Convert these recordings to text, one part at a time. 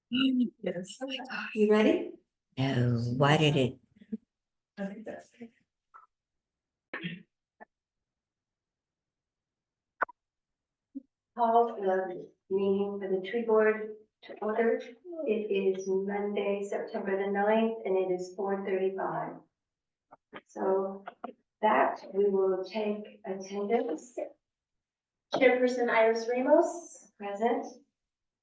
Yes. You ready? No, why did it? I think that's. Call the meeting for the tree board to order. It is Monday, September the 9th, and it is 4:35. So that we will take attendance. Chairperson Iris Ramos, Present.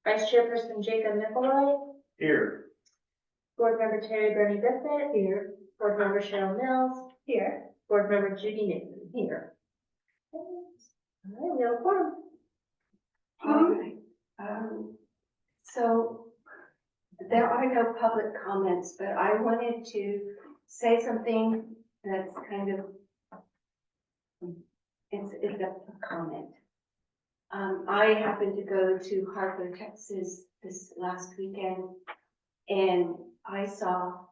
Vice Chairperson Jacob Nicolai, Here. Board Member Terry Bernie Biffett. Here. Board Member Cheryl Mills. Here. Board Member Judy Newton. Here. All right, no quorum. All right. So there are no public comments, but I wanted to say something that's kind of, it's a comment. I happened to go to Harper, Texas this last weekend, and I saw,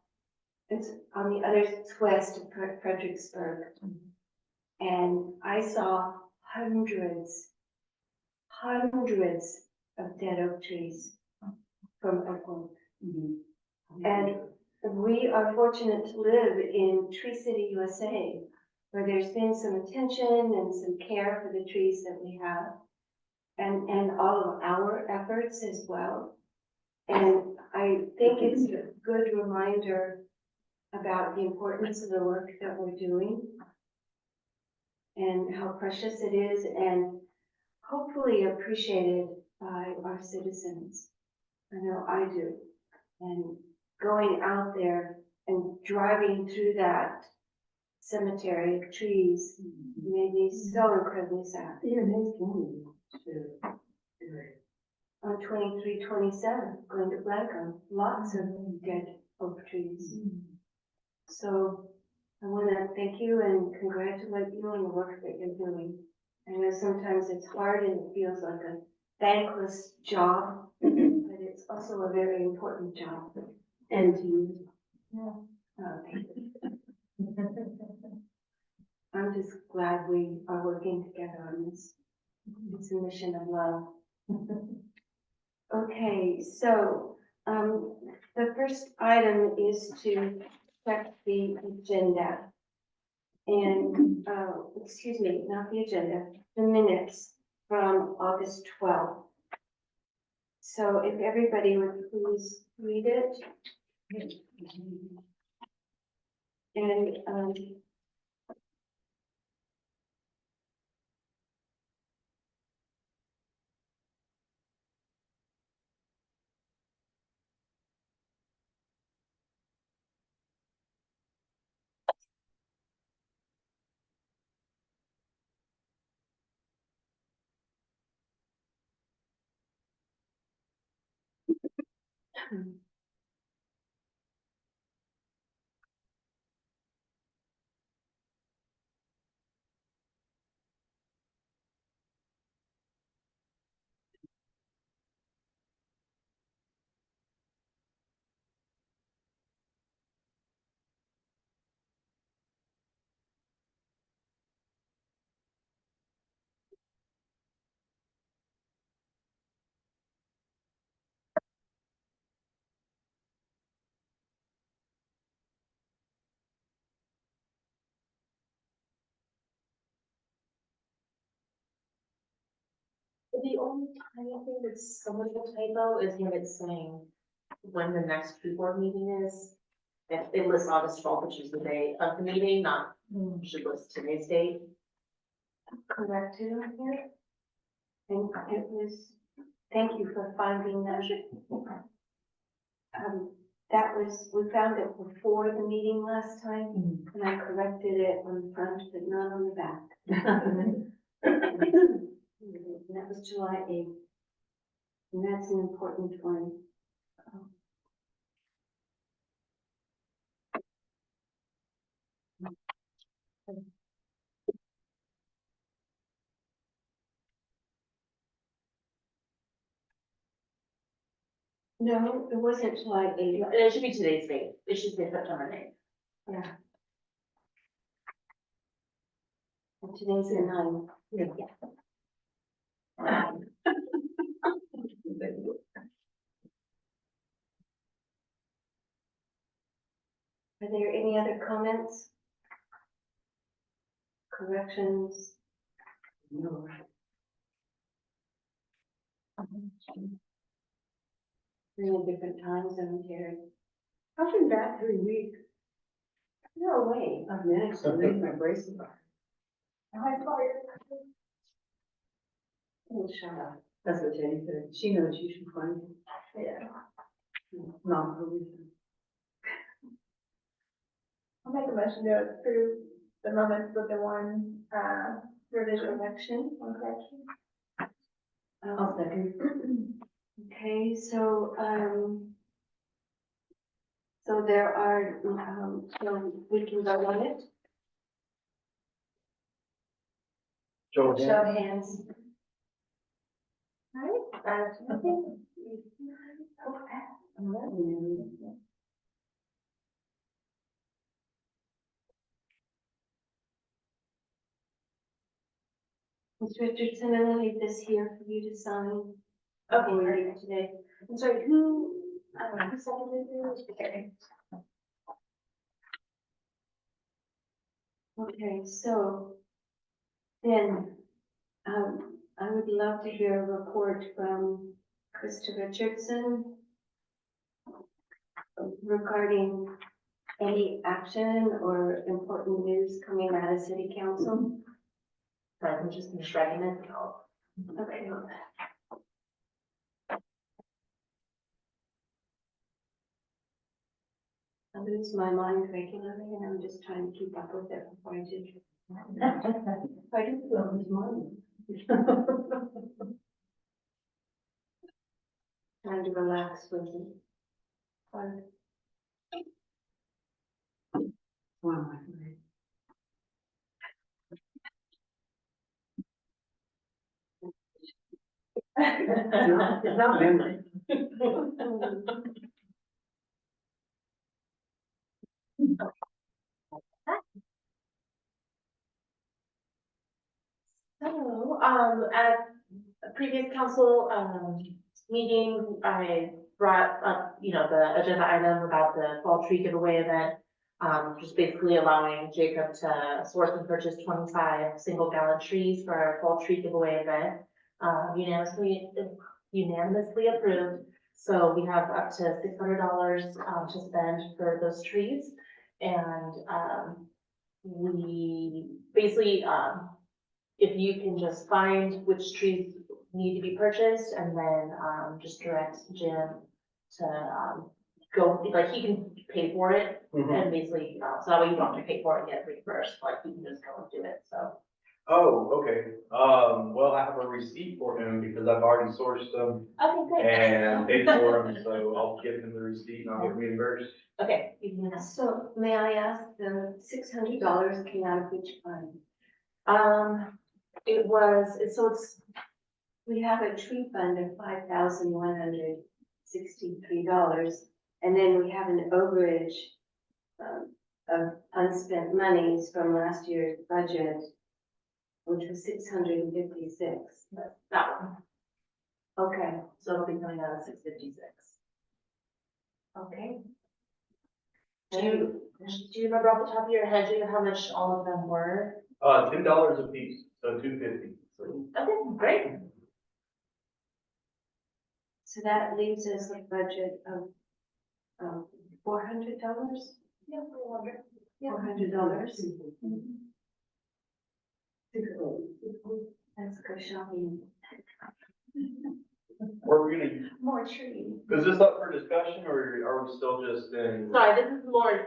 it's on the other, it's west of Fredericksburg, and I saw hundreds of dead oak trees from Oakland. And we are fortunate to live in Tree City, USA, where there's been some attention and some care for the trees that we have, and all of our efforts as well. And I think it's a good reminder about the importance of the work that we're doing and how precious it is, and hopefully appreciated by our citizens. I know I do. And going out there and driving through that cemetery of trees made me so incredibly sad. Even his county. On 2327, going to Blanco, lots of dead oak trees. So I want to thank you and congratulate you on the work that you're doing. I know sometimes it's hard and it feels like a thankless job, but it's also a very important job. And to you. Oh, thank you. I'm just glad we are working together on this. It's a mission of love. Okay, so the first item is to check the agenda. And, excuse me, not the agenda, the minutes from August 12th. So if everybody would please read it. And, The only tiny thing that's somewhat of a typo is when it's saying when the next tree board meeting is. It lists August 12th, which is the day of the meeting, not, should list today's date. corrected on here. And it was, thank you for finding that. That was, we found it before the meeting last time, and I corrected it on the front, but not on the back. And that was July 8th. And that's an important one. No, it wasn't July 8th. It should be today's date. It should say September 9th. Yeah. And today's the 9th. Are there any other comments? Corrections? No. Three in different times, I'm Terry. I've been back 3 weeks. No way. I've managed to leave my bracelet. Oh, shut up. That's what Jenny said. She knows you should find it. Yeah. Not for reason. I'll make a motion to approve the moments with the one, revision, Correction? one correction. I'll second. Okay, so, so there are, so we can vote on it? Show of Show hands. of hands. Nothing. Ms. Richardson, I'm gonna leave this here for you to sign. Okay, before we perfect. leave today. I'm sorry, who seconded it? Okay. Okay, so then, I would love to hear a report from Krista Richardson regarding any action or important news coming out of city council. So I'm just gonna shrug it. Okay. I lose my mind regularly and I'm just trying to keep up with it before I do. I do feel his mind. Trying to relax with it. Fun. Wow. It's not memory. So, at a previous council, meeting, I brought up, the agenda item about the fall tree giveaway event. Just basically allowing Jacob to source and purchase 25 single gallon trees for our fall tree giveaway event. Unanimously approved. So we have up to $600 to spend for those trees. And, we basically, if you can just find which trees need to be purchased and then, just direct Jim to, go, like, he can pay for it Mhm. and basically, so that way you don't have to pay for it and get reimbursed, like, you can just go and do it, so. Oh, okay. Well, I have a receipt for him because I've already sourced them Okay, great. and paid for them, so I'll give him the receipt and I'll get reimbursed. Okay, you can do that. So may I ask, the $600 came out of which fund? We have a tree fund of $5,163, and then we have an overage of unspent monies from last year's budget, which was 656. that one, Okay, so it'll be coming out of 656. okay. Do you remember off the top of your head, Jacob, how much all of them were? $10 a piece, so $2.50. So Okay, great. So that leaves us a budget of $400? Yeah, $400. Let's go shopping. Are we gonna, More trees. is this up for discussion or are we still just in? Sorry, this is more,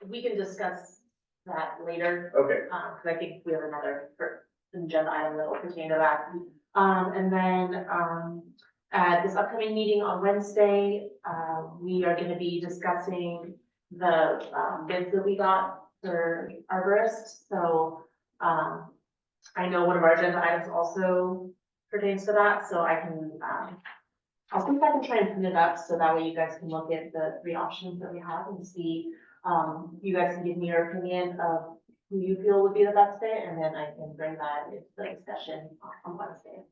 we can discuss that later, Okay, cause I think we have another agenda item that will pertain to that. And then, at this upcoming meeting on Wednesday, we are gonna be discussing the, bids that we got for arborists, so, I know one of our agenda items also pertains to that, so I can, I'll see if I can try and print it up, so that way you guys can look at the 3 options that we have and see, you guys can give me your opinion of who you feel would be the best fit, and then I can bring that into the discussion on Wednesday.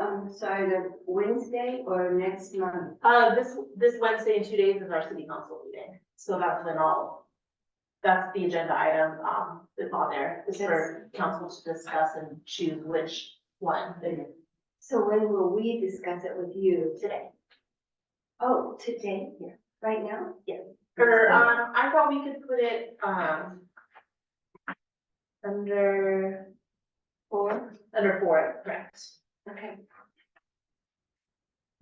I'm sorry, the Wednesday or next month? This Wednesday in 2 days is our city council meeting, so that's the agenda item, that's on there, is for council to discuss and choose which one So when will we discuss it with you? today. Oh, today? Yeah. Right now? Or, I thought we could put it, under 4? 4, correct? Okay.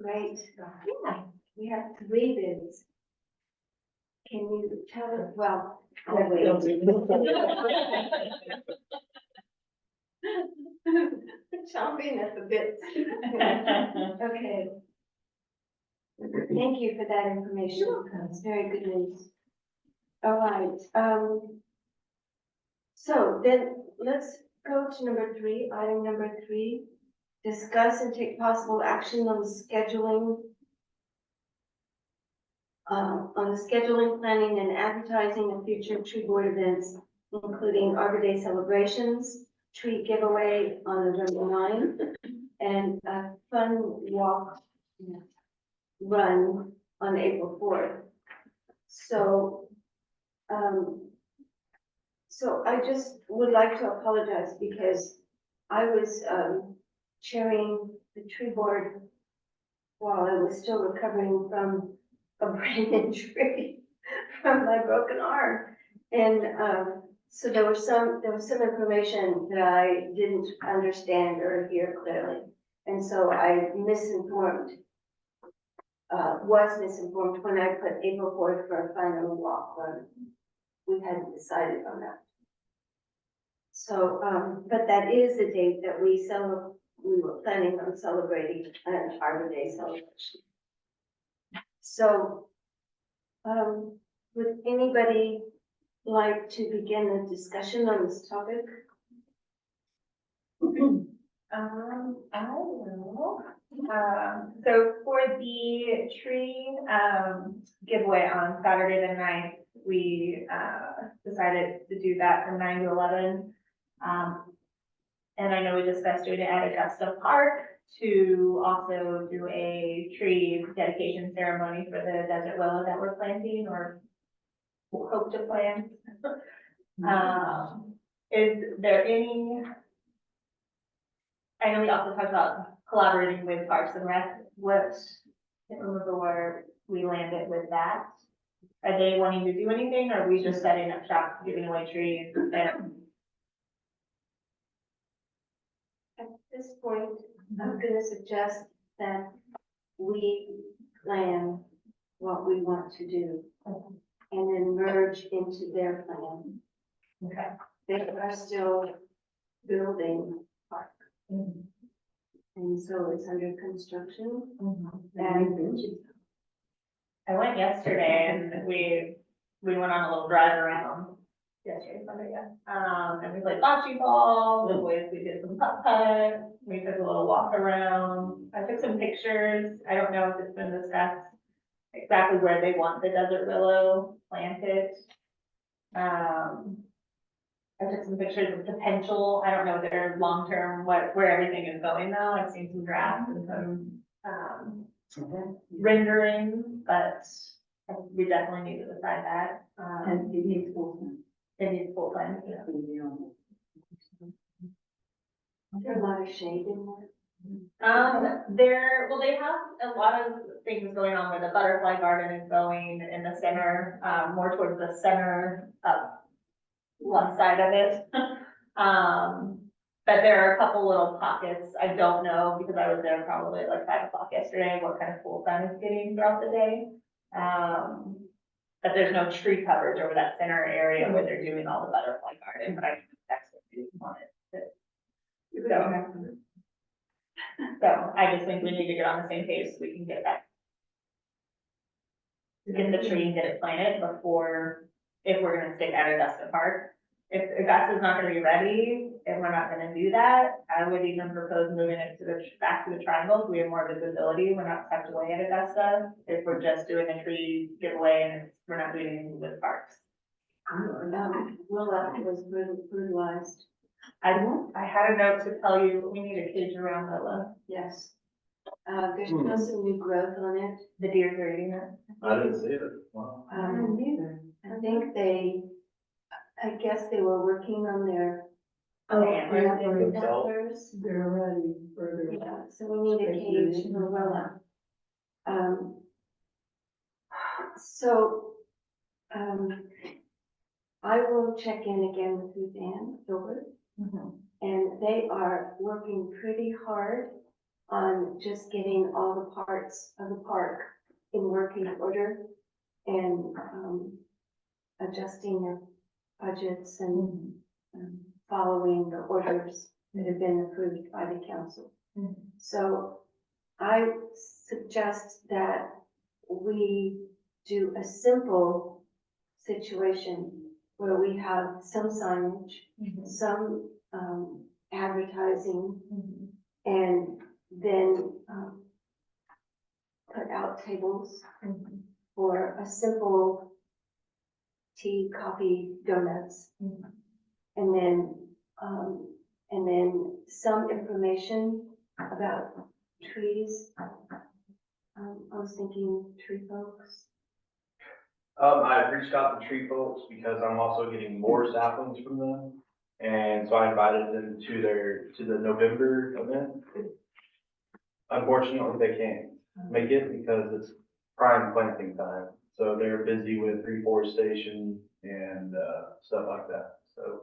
Great. Yeah, we have 3 bids. Can you tell us, well, oh, wait. Chomping at the bits. Okay. Thank you for that information. It's very good news. All right, so then let's go to number 3, item number 3. Discuss and take possible action on the scheduling, planning, and advertising of future tree board events, including Arbor Day celebrations, tree giveaway on November 9, and a fun walk run on April 4th. So, so I just would like to apologize because I was, chairing the tree board while I was still recovering from a brain injury from my broken arm. And, so there was some information that I didn't understand or hear clearly. And so I was misinformed when I put April 4th for a final walk run. We hadn't decided on that. So, but that is the date that we were planning on celebrating an Arbor Day celebration. So, would anybody like to begin a discussion on this topic? I will. So for the tree, giveaway on Saturday the 9th, we, decided to do that from 9 to 11. And I know we discussed doing it at Augusta Park to also do a tree dedication ceremony for the desert willow that we're planting or hope to plant. Is there any, I know we also talked about collaborating with Parks and Rec. I can't remember where we landed with that. Are they wanting to do anything, or are we just setting up shop, giving away trees? At this point, I'm gonna suggest that we plan what we want to do and then merge into their plan. Okay. They are still building park. And so it's under construction and I went yesterday and we went on a little drive around yesterday, Sunday, yeah. And we played bocce ball, we did some putt-putt, we took a little walk around. I took some pictures. I don't know if it's been discussed exactly where they want the desert willow planted. I took some pictures of potential. I don't know their long-term, where everything is going though. I've seen some drafts and some, rendering, but we definitely need to decide that. And it needs full time. It needs full time. It's gonna be on. is there a lot of shade in there? They have a lot of things going on where the butterfly garden is going in the center, more towards the center of one side of it. But there are a couple little pockets. I don't know, because I was there probably at like 5 o'clock yesterday, what kind of full sun is getting throughout the day. But there's no tree coverage over that center area where they're doing all the butterfly garden, but I think that's what they wanted. So I just think we need to get on the same page so we can get that. Get the tree and get it planted before, if we're gonna stick at Augusta Park. If Augusta's not gonna be ready, and we're not gonna do that, I would even propose moving it back to the triangles. We have more visibility. We're not tucked away at Augusta. If we're just doing a tree giveaway and we're not doing anything with parks. Willa was brutalized. I had a note to tell you, we need a cage around Lila. Yes. There's still some new growth on it. The deers are eating it. I didn't see it. Wow. I think I guess they were working on their Antlers. antlers. They're ready for their. Yeah, so we need a cage for Willa. So, I will check in again with Suzanne Gilbert, and they are working pretty hard on just getting all the parts of the park in working order and, adjusting their budgets and following the orders that have been approved by the council. So I suggest that we do a simple situation where we have some signage, some advertising, and then put out tables for a simple tea, coffee, donuts. And then some information about trees. I was thinking tree folks. I reached out to tree folks because I'm also getting more saplings from them. And so I invited them to the November event. Unfortunately, they can't make it because it's prime planting time. So they're busy with reforestation and, stuff like that, so.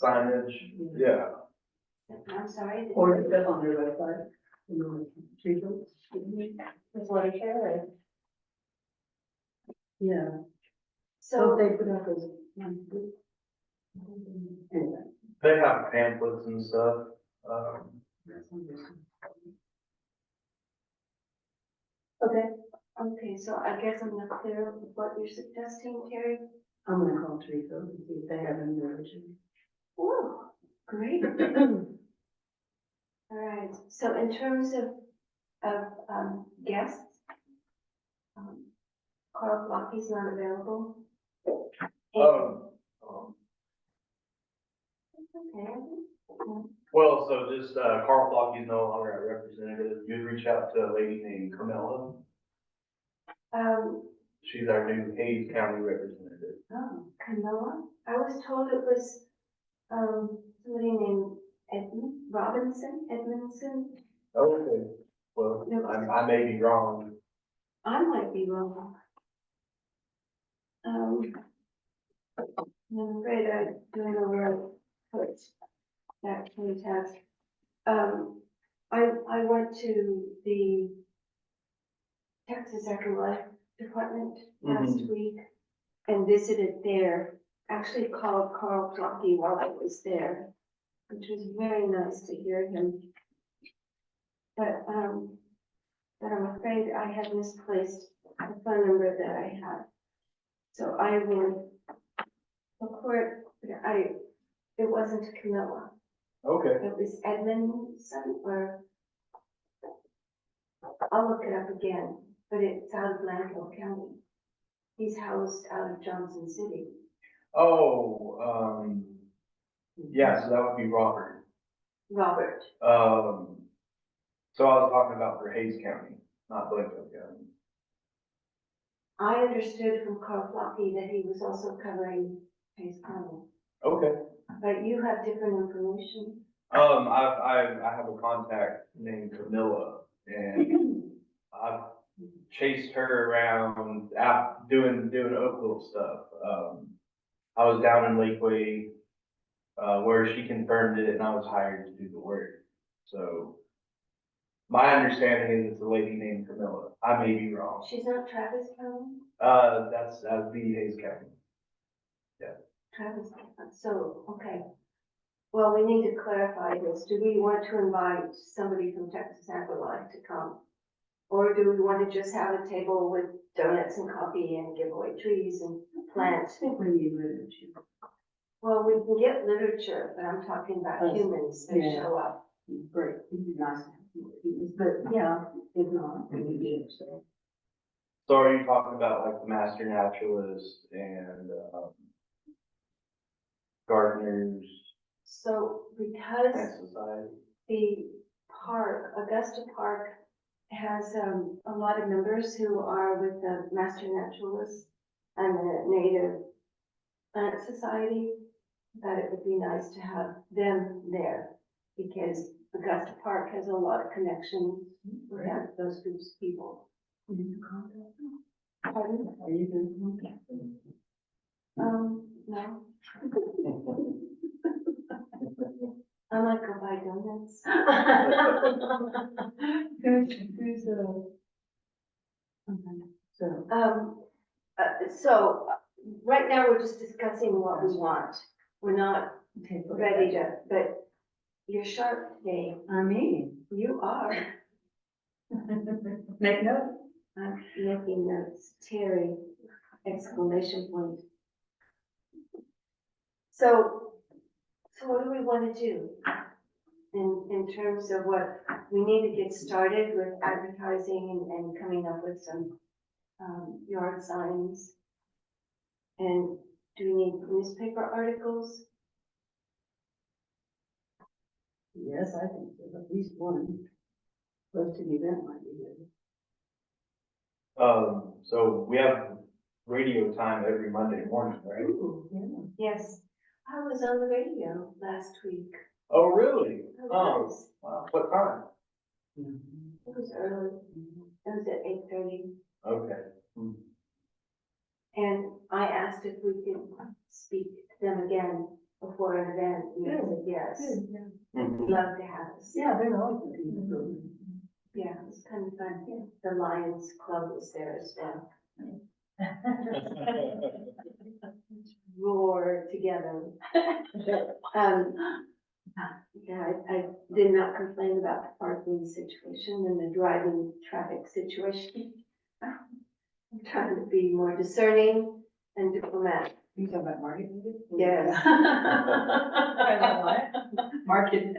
Signage, yeah. I'm sorry. Or is that on their website? Tree folks? Just what I share. Yeah. So, So they put up as. Anyway. They have pamphlets and stuff. okay, so I guess I'm not clear with what you're suggesting, Terry. I'm gonna call tree folks and see if they have any religion. Ooh, great. All right, so in terms of guests, Carl Blocky's not available. Okay. Well, so just, Carl Flocky's no longer our representative. You'd reach out to a lady named Camilla. She's our new Hayes County representative. Oh, Camilla? I was told it was, somebody named Edmondson. Okay, well, No. I may be wrong. I might be wrong. I'm afraid I don't know where I put that contact. I went to the Texas Agri-Life Department last week and visited there. Actually called Carl Flocky while I was there, which was very nice to hear him. But I'm afraid I had misplaced the phone number that I had. So I will look for it. It wasn't Camilla. Okay, It was Edmondson, or I'll look it up again, but it's out of Blanco County. He's housed out of Johnson City. oh, yeah, so that would be Robert. Robert. So I was talking about for Hayes County, not Blanco County. I understood from Carl Flocky that he was also covering Hayes County, Okay. but you have different information. I have a contact named Camilla, and I've chased her around out doing Oakville stuff. I was down in Lakeway, where she confirmed it, and I was hired to do the work. So my understanding is it's a lady named Camilla. I may be wrong. She's not Travis County? That'd be Hayes County. Travis, so, okay. Well, we need to clarify this. Do we want to invite somebody from Texas Agri-Life to come? Or do we want to just have a table with donuts and coffee and give away trees and plants? I think we need literature. Well, we can get literature, but I'm talking about humans that Yeah. show up. Great, it'd be nice to have more students, but yeah, if not, we need to, so. So are you talking about like the master naturalist and, gardeners, So because plant society. the park, Augusta Park, has a lot of members who are with the Master Naturalists and the Native Plant Society, that it would be nice to have them there, because Augusta Park has a lot of connections with those groups of people. Are you contact them? Pardon? Are you going to contact them? No, I might go buy donuts. Who's, okay, so, So, right now, we're just discussing what we want. We're not okay. ready to, but you're sharp today. I mean. You are. Make note. I'm making notes. Terry, exclamation point. So what do we want to do? In terms of what, we need to get started with advertising and coming up with some, yard signs. And do we need newspaper articles? Yes, I think so, at least one. Close to the event might be good. So we have radio time every Monday morning, right? Ooh, yeah. Yes, I was on the radio last week. Oh, really? I Oh, was. wow. What time? Mhm. It was early. It was at 8:30. Okay. And I asked if we could speak to them again before an event. And they said yes. Good, yeah. Mhm. Love to have us. Yeah, they're always looking for them. Yeah, it was kind of fun. The Lions Club was there as well. Roar together. Yeah, I did not complain about the parking situation and the driving traffic situation. I'm trying to be more discerning and diplomatic. You talking about market? Yes. Market.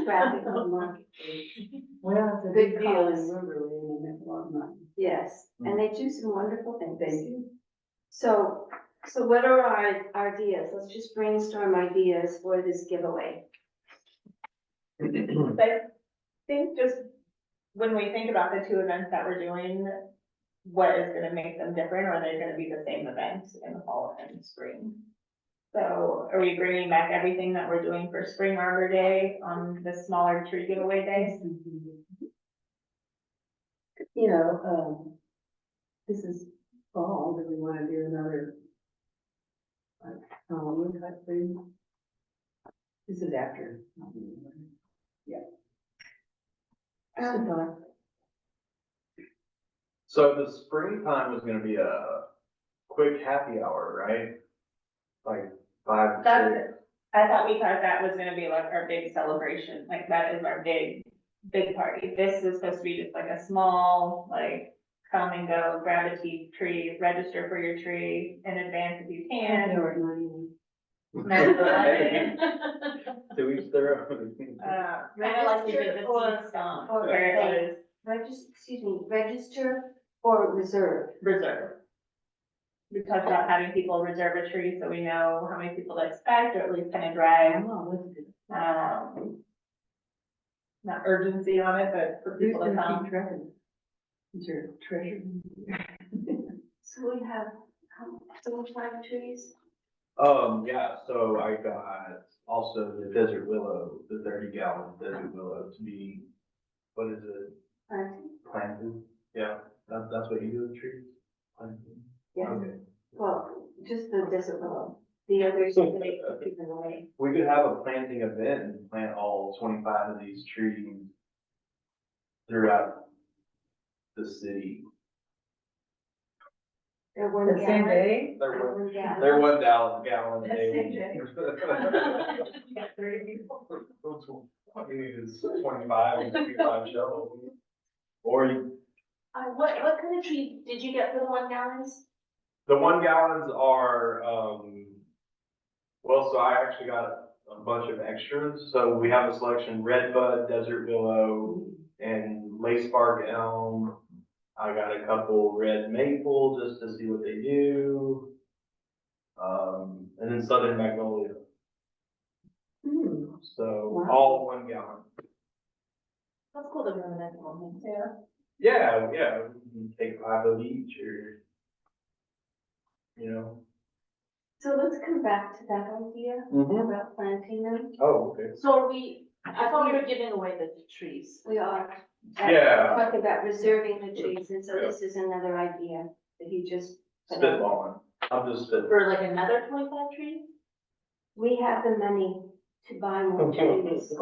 Traffic on Market Street. Well, it's a Good big deal in cause. Riverland, and they make a lot of money. Yes, and they do some wonderful things. They do. So what are our ideas? Let's just brainstorm ideas for this giveaway. I think just when we think about the two events that we're doing, what is gonna make them different? Or are they gonna be the same events in the fall and spring? So are we bringing back everything that we're doing for Spring Arbor Day on the smaller tree giveaway day? You know, this is fall, do we wanna do another, like, Halloween type thing? This is after. Yeah. Just a thought. So the springtime was gonna be a quick happy hour, right? Like 5 to That's 6. it. I thought we thought that was gonna be like our big celebration, like that is our big party. This is supposed to be just like a small, like, come and go, grab a tree, register for your tree in advance if you can. Or 99. To each their own. Kinda like we did the Register seed stomp, or where it was Register or reserve? reserve. We talked about having people reserve a tree so we know how many people to expect, or at least kind of drive, Oh, that's good. not urgency on it, but for Who's people to gonna come. keep track of it? Is your treasure? So we have, 5 trees? Yeah, so I got also the desert willow, the 30-gallon desert willow to be, what is it, planted? Yeah, that's what you do with trees? Planted? Yeah, Okay. well, just the desert willow. The others are gonna be given away. We could have a planting event and plant all 25 of these trees throughout the city. They're 1 The same gallon. day? They're One gallon. They're 1 gallon a That's day. it, Got 30 people. What you need is 25 and 25 shovels. Or What kind of tree did you get for the 1 gallons? the 1 gallons are, well, so I actually got a bunch of extras. So we have a selection, red bud, desert willow, and lace bark elm. I got a couple red maple just to see what they do. And then southern magnolia. So Wow. all 1 gallon. That's cool that we're in that moment. Yeah. Yeah, yeah, you can take 5 of each or, you know. So let's come back to that idea about planting them. Oh, okay. So I thought we were giving away the trees. We are. Yeah. Talking about reserving the trees, and so this is another idea that he just put out. Spitballing. I'm just spitballing. For like another 25 trees? We have the money to buy more trees,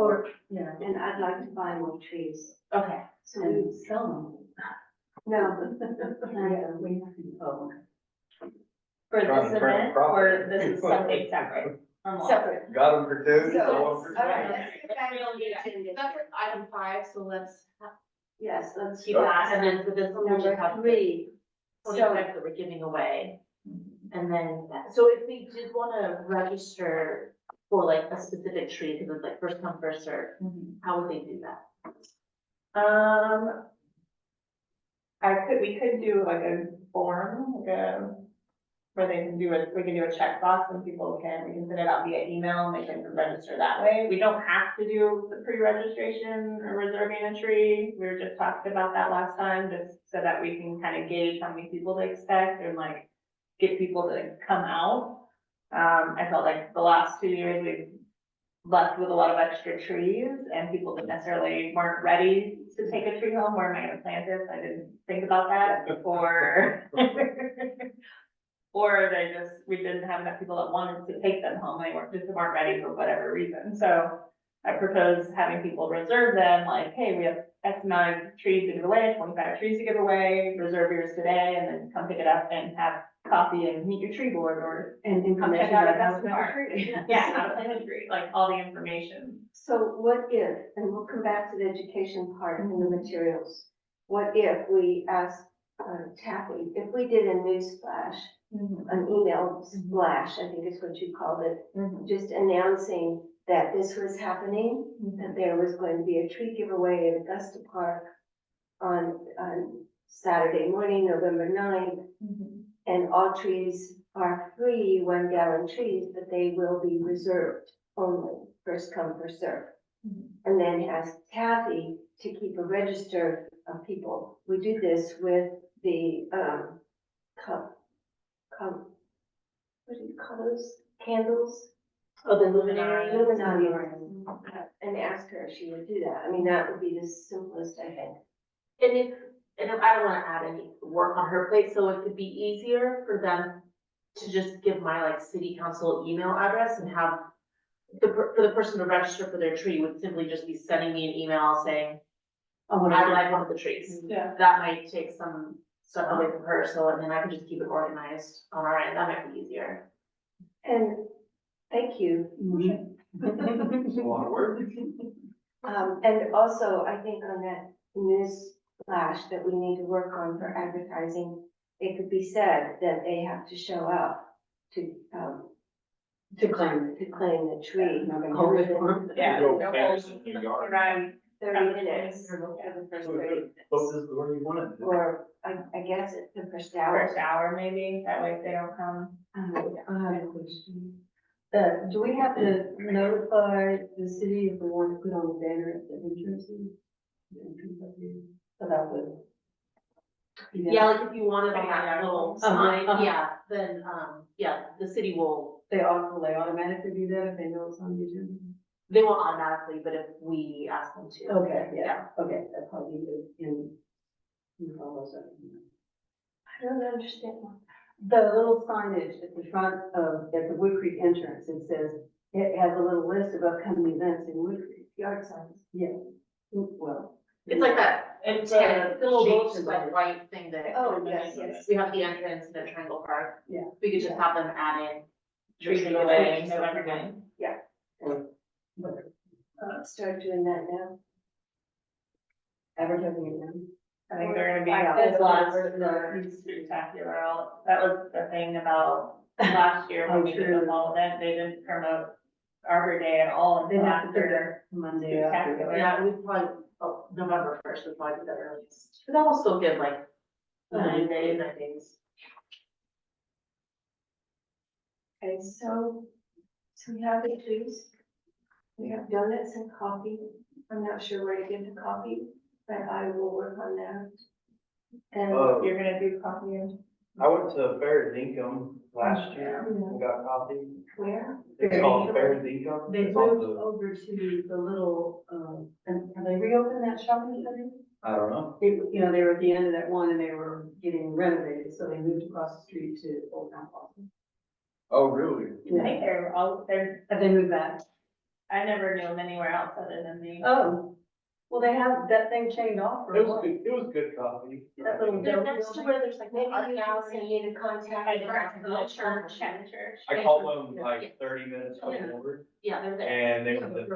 Yeah. and I'd like to buy more trees. Okay. So we, And sell them. no, Yeah, we have to, oh. For Trying this to turn event, profit. or this is something separate? separate. Got them for 2, So, sell all 'em for right, 2. let's get back on the agenda. That's item 5, so let's Yes, let's. keep that, and then for this one, we'll just Number have 3, 25 that we're giving away. And then, so if we did wanna register for like a specific tree, because it's like first come, first served, how would they do that? We could do like a form, like a, where they can do it, we can do a checkbox and people can, we can send it out via email and they can register that way. We don't have to do the pre-registration or reserving a tree. We were just talking about that last time, just so that we can kind of gauge how many people to expect and like get people to come out. I felt like the last 2 years we've left with a lot of extra trees and people that necessarily weren't ready to take a tree home. Where am I gonna plant this? I didn't think about that before. Or we didn't have enough people that wanted to take them home. They weren't ready for whatever reason. So I propose having people reserve them, like, hey, we have X amount of trees to give away, 25 trees to give away, reserve yours today, and then come pick it up and have coffee and meet your tree board, or And come check information out about a how custom to park. tree. Yeah, how to plant a tree, like all the information. So what if, and we'll come back to the education part and the materials. What if we asked Taffy, if we did a news flash, an email splash, I think is what you called it, just announcing that this was happening, that there was going to be a tree giveaway at Augusta Park on Saturday morning, November 9th, and all trees are free, 1 gallon trees, but they will be reserved only, first come, first served. And then ask Taffy to keep a register of people. We do this with the, what do you call those, candles? Oh, the luminary. Illuminati. And ask her if she would do that. I mean, that would be the simplest, I think. And if I don't wanna add any work on her plate, so it could be easier for them to just give my like city council email address and have for the person to register for their tree would simply just be sending me an email saying, Oh, I would like one of the trees. Yeah. That might take some stuff away from her, so, and then I can just keep it organized on our end, that might be easier. And thank you. It's a lot of work. And also, I think on that news flash that we need to work on for advertising, it could be said that they have to show up to claim it. claim the tree. Hold it for 'em. Yeah. Go no past holes in your yard. around 30 minutes for the first 30 minutes. Close this where you want it. Or I guess it's the first hour. first hour maybe, that way if they don't come. I have a question. Do we have to notify the city if we want to put on the banner at the entrance? About the. Yeah, like if you wanted on that little sign, Uh-huh. yeah, then, yeah, the city will, Will they automatically do that if they know it's on the agenda? they won't automatically, but if we ask them to. Okay, yeah, okay, that's probably in all those other. I don't understand. The little signage at the front of, at the Wood Creek entrance, it says, it has a little list of upcoming events in Wood Creek. Yard signs. Yeah, well. It's like that, It's the little shapes box, and like letters. white thing that. Oh, yes, yes. We have the entrance in the Triangle Park. Yeah. We could just have them add in. trees in the way, November 9th. Start doing that now. Advertising it now. I think they're gonna be, Yeah. there's lots of spectacular, that was the thing about last year when we did the fall event, they didn't promote Arbor Day at all They until have to do after. that Monday after. Spectacular. Yeah, we probably, November 1st would probably be the earliest. But that will still give like 9 days. Okay, so we have the trees. We have donuts and coffee. I'm not sure where to get the coffee, but I will work on that. And Oh, You're gonna do coffee and. I went to Fair Dinkum last year and got coffee. where? It's called Fair Dinkum. They It's on moved the- over to the little, and have they reopened that shopping center? I don't know. You know, they were at the end of that one and they were getting renovated, so they moved across the street to Old Town Plaza. Oh, really? I think they're all, they're, Have they moved back? I never knew them anywhere else other than the. Oh, well, they have that thing chained off for It a was while. good, it was good coffee. That little They're next to where there's like the Maybe art you can gallery. send me the contact. I did the church, at the church. I called them like 30 minutes before, Yeah, they're there. and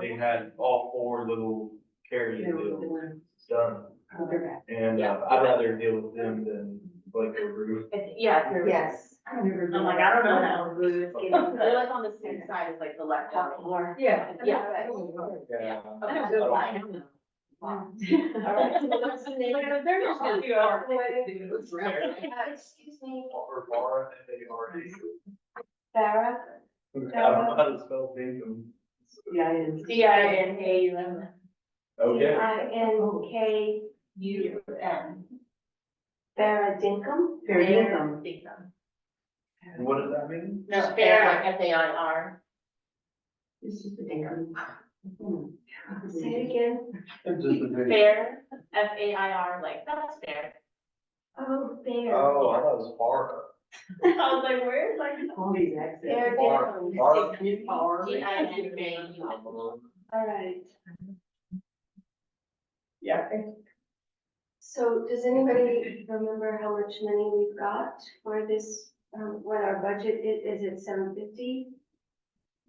they had all 4 little carry They were deals doing- done. oh, they're back. And Yeah. I'd rather deal with them than Blake or Roof. Yeah, they're. Yes. I'm like, I don't know now. They're like on the same side as like the left one. Yeah. Yeah. Yeah. I know, good line. All right, so what's the name? They're just gonna do our. Excuse me, Or Bar, F-A-R-D. Farah, I don't know how to spell Dinkum. Yeah, it is. DINKUM. Okay. DINKUM, Farah Dinkum? Fair income. And what does that mean? No, fair, like Fair. It's just a dinkum. Say it again. It's just a big. Fair, Fair, like, that's fair. Oh, fair. Oh, I thought it was Bar. I was like, where's like? All these accents. Fair Bar. Dinkum. Bar. DINKUM. All right. Yeah. So does anybody remember how much money we've got for this, what our budget is it 750?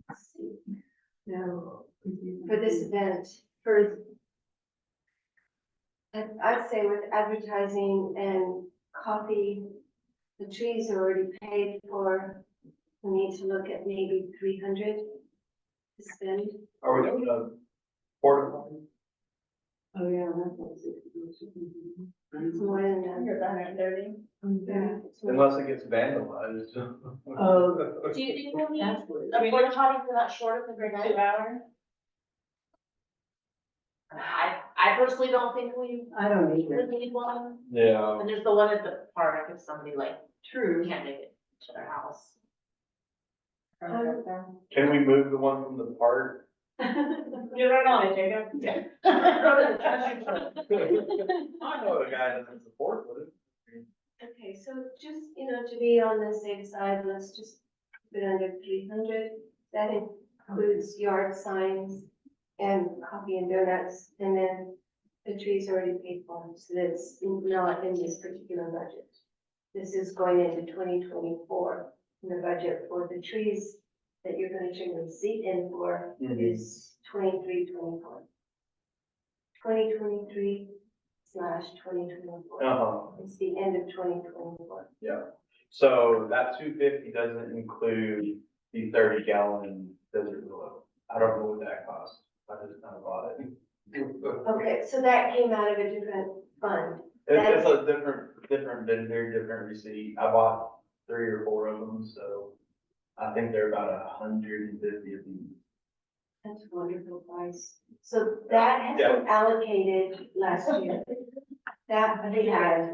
Let's see. No. For this event, I'd say with advertising and coffee, the trees are already paid for. We need to look at maybe 300 to spend. Are we doing a porta potty? Oh, yeah, that's what It's more than that. You're 130. Yeah, it's more- Unless it gets vandalized. Oh. Do you think we'll need a That's what. porta potty for that short of the grenade? 2 hours. I personally don't think we I don't either. would need one. Yeah. And there's the one at the park if somebody like True. can't make it to their house. Can we move the one from the park? You're right on it, Jacob. Yeah. I know a guy that doesn't support with it. Okay, so just, to be on the safe side, let's just put it under 300. That includes yard signs and coffee and donuts, and then the trees already paid for, so that's not in this particular budget. This is going into 2024, and the budget for the trees that you're gonna turn the receipt in for is 23-24. 2023/2024. It's the end of 2024. So that 250 doesn't include the 30-gallon Desert Willow. I don't know what that costs. I just kind of bought it. Okay, so that came out of a different fund. It's a different vendor, different receipt. I bought 3 or 4 of them, so I think they're about 150 of these. That's a wonderful price. So that has been allocated last year. That we had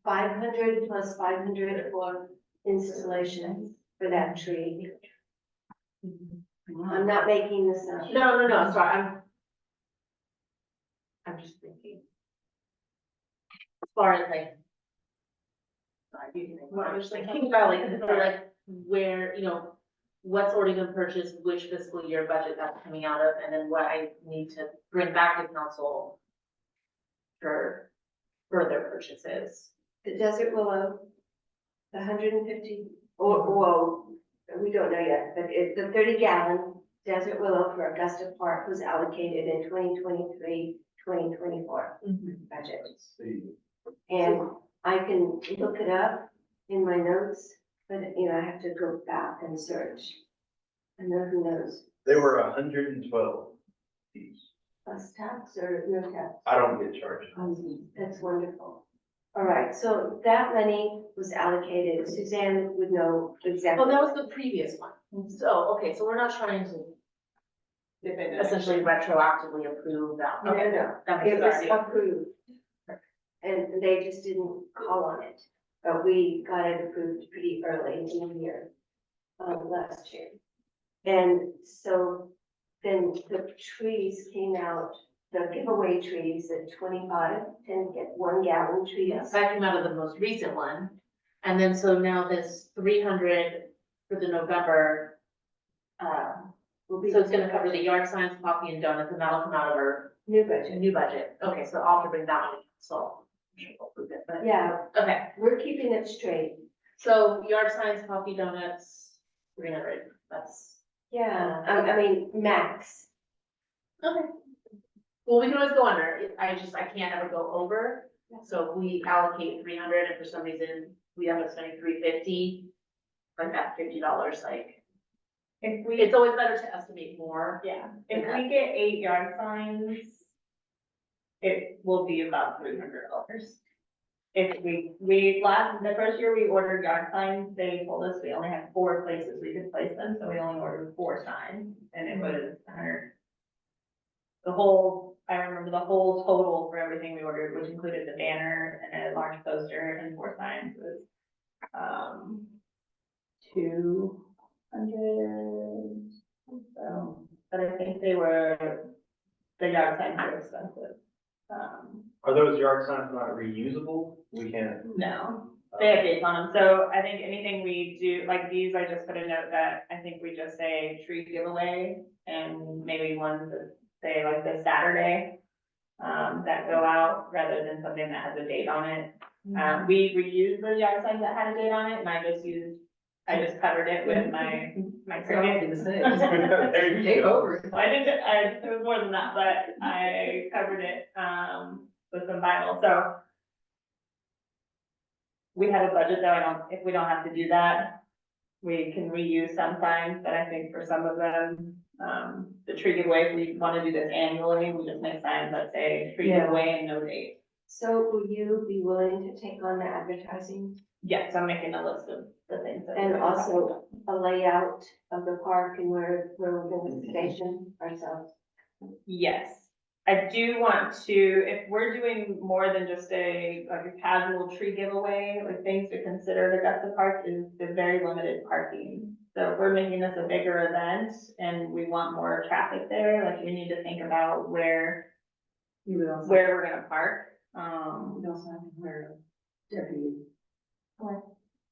500 plus 500 for installation for that tree. I'm not making this up. No, sorry, I'm just thinking. As far as like. Sorry, you can think, I'm just thinking about like where, what's already been purchased, which fiscal year budget that's coming out of, and then what I need to bring back to council for further purchases. The Desert Willow, the 150, well, we don't know yet, but the 30-gallon Desert Willow for Augusta Park was allocated in 2023/2024 budget. Let's see. And I can look it up in my notes, but, I have to go back and search. And then who knows, They were 112 each. plus tax or no tax? I don't get charged. That's wonderful. All right, so that money was allocated. Suzanne would know exactly. Oh, that was the previous one. So, okay, so we're not trying to essentially retroactively approve that. No, Okay, no, that it makes was sense. approved. And they just didn't call on it, but we got it approved pretty early in the year, last year. And so then the trees came out, the giveaway trees at 25, 10 get 1 gallon trees. Yes, that came out of the most recent one. And then so now this 300 for the November, Will be so it's gonna cover the yard signs, coffee and donuts, and that'll come out of our new budget. new budget. Okay, so I'll have to bring that one, so. I'm sure we'll approve it, but- Yeah, Okay, we're keeping it straight. so yard signs, coffee, donuts, 300, that's, Yeah, I mean, max. okay. Well, we can always go under, I can't ever go over, so if we allocate 300 and for some reason we end up spending 350, like that $50, like, If we, it's always better to estimate more. yeah, if we get 8 yard signs, it will be about $300. If the first year we ordered yard signs, they told us we only had 4 places we could place them, so we only ordered 4 signs, and it was 100. I remember the whole total for everything we ordered, which included the banner and a large poster and 4 signs, was, 200. So, but I think the yard signs were expensive. Are those yard signs not reusable? We can't. No, they have dates on them, so I think anything we do, like these, I just put a note that I think we just say tree giveaway, and maybe ones that say like this Saturday, that go out, rather than something that has a date on it. We reused the yard signs that had a date on it, and I just covered it with my cricket. There you go. So it was more than that, but I covered it, with some vinyl, so. We have a budget though, if we don't have to do that, we can reuse some signs, but I think for some of them, the tree giveaway, if we wanna do this annually, we just make signs that say tree Yeah. giveaway and no date. So will you be willing to take on the advertising Yes, I'm making a list of the things that. and also a layout of the park and where we're going to station ourselves? Yes, I do want to, if we're doing more than just like a casual tree giveaway, like things to consider at Augusta Park is the very limited parking. So if we're making this a bigger event and we want more traffic there, like we need to think about where You would also, we're gonna park. you'd also have to hire a deputy. Why?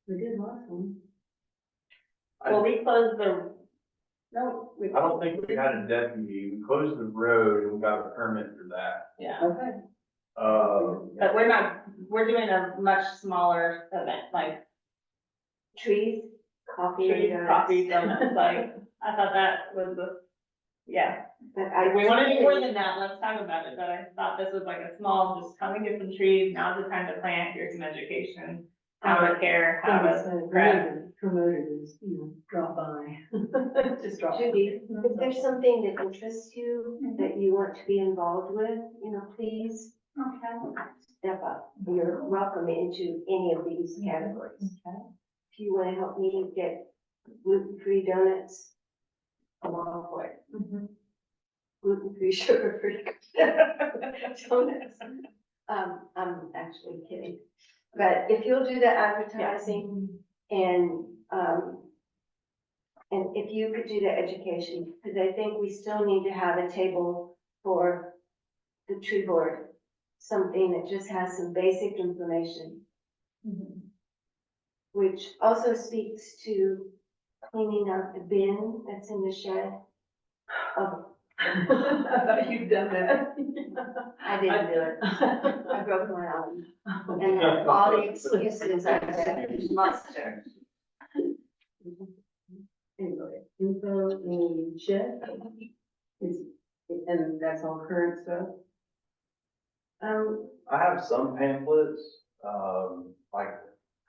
We did last one. Well, we closed I don't think we had a deputy. We closed the road and we got a permit for that. yeah, Okay. but we're doing a much smaller event, like Trees, coffee and trees, donuts. coffee, donuts, like, I thought that was yeah. But I. If we wanna do more than that, let's talk about it, but I thought this was like a small, just come and get some trees, now's the time to plant, here's some education. How to care, how to prep. Promoted is, drop by. Just drop. by. Judy, if there's something that interests you, that you want to be involved with, please step up. You're welcome into any of these categories. If you want to help me get gluten-free donuts, I'm all for it. Gluten-free, sugar-free donuts. I'm actually kidding. But if you'll do the advertising and if you could do the education, because I think we still need to have a table for the tree board. Something that just has some basic information, which also speaks to cleaning out the bin that's in the shed. I thought you'd done that. I didn't do it. I broke my arm. And all the excuses I said, muster. Anyway, info in shed and that's all current stuff. I have some pamphlets, like,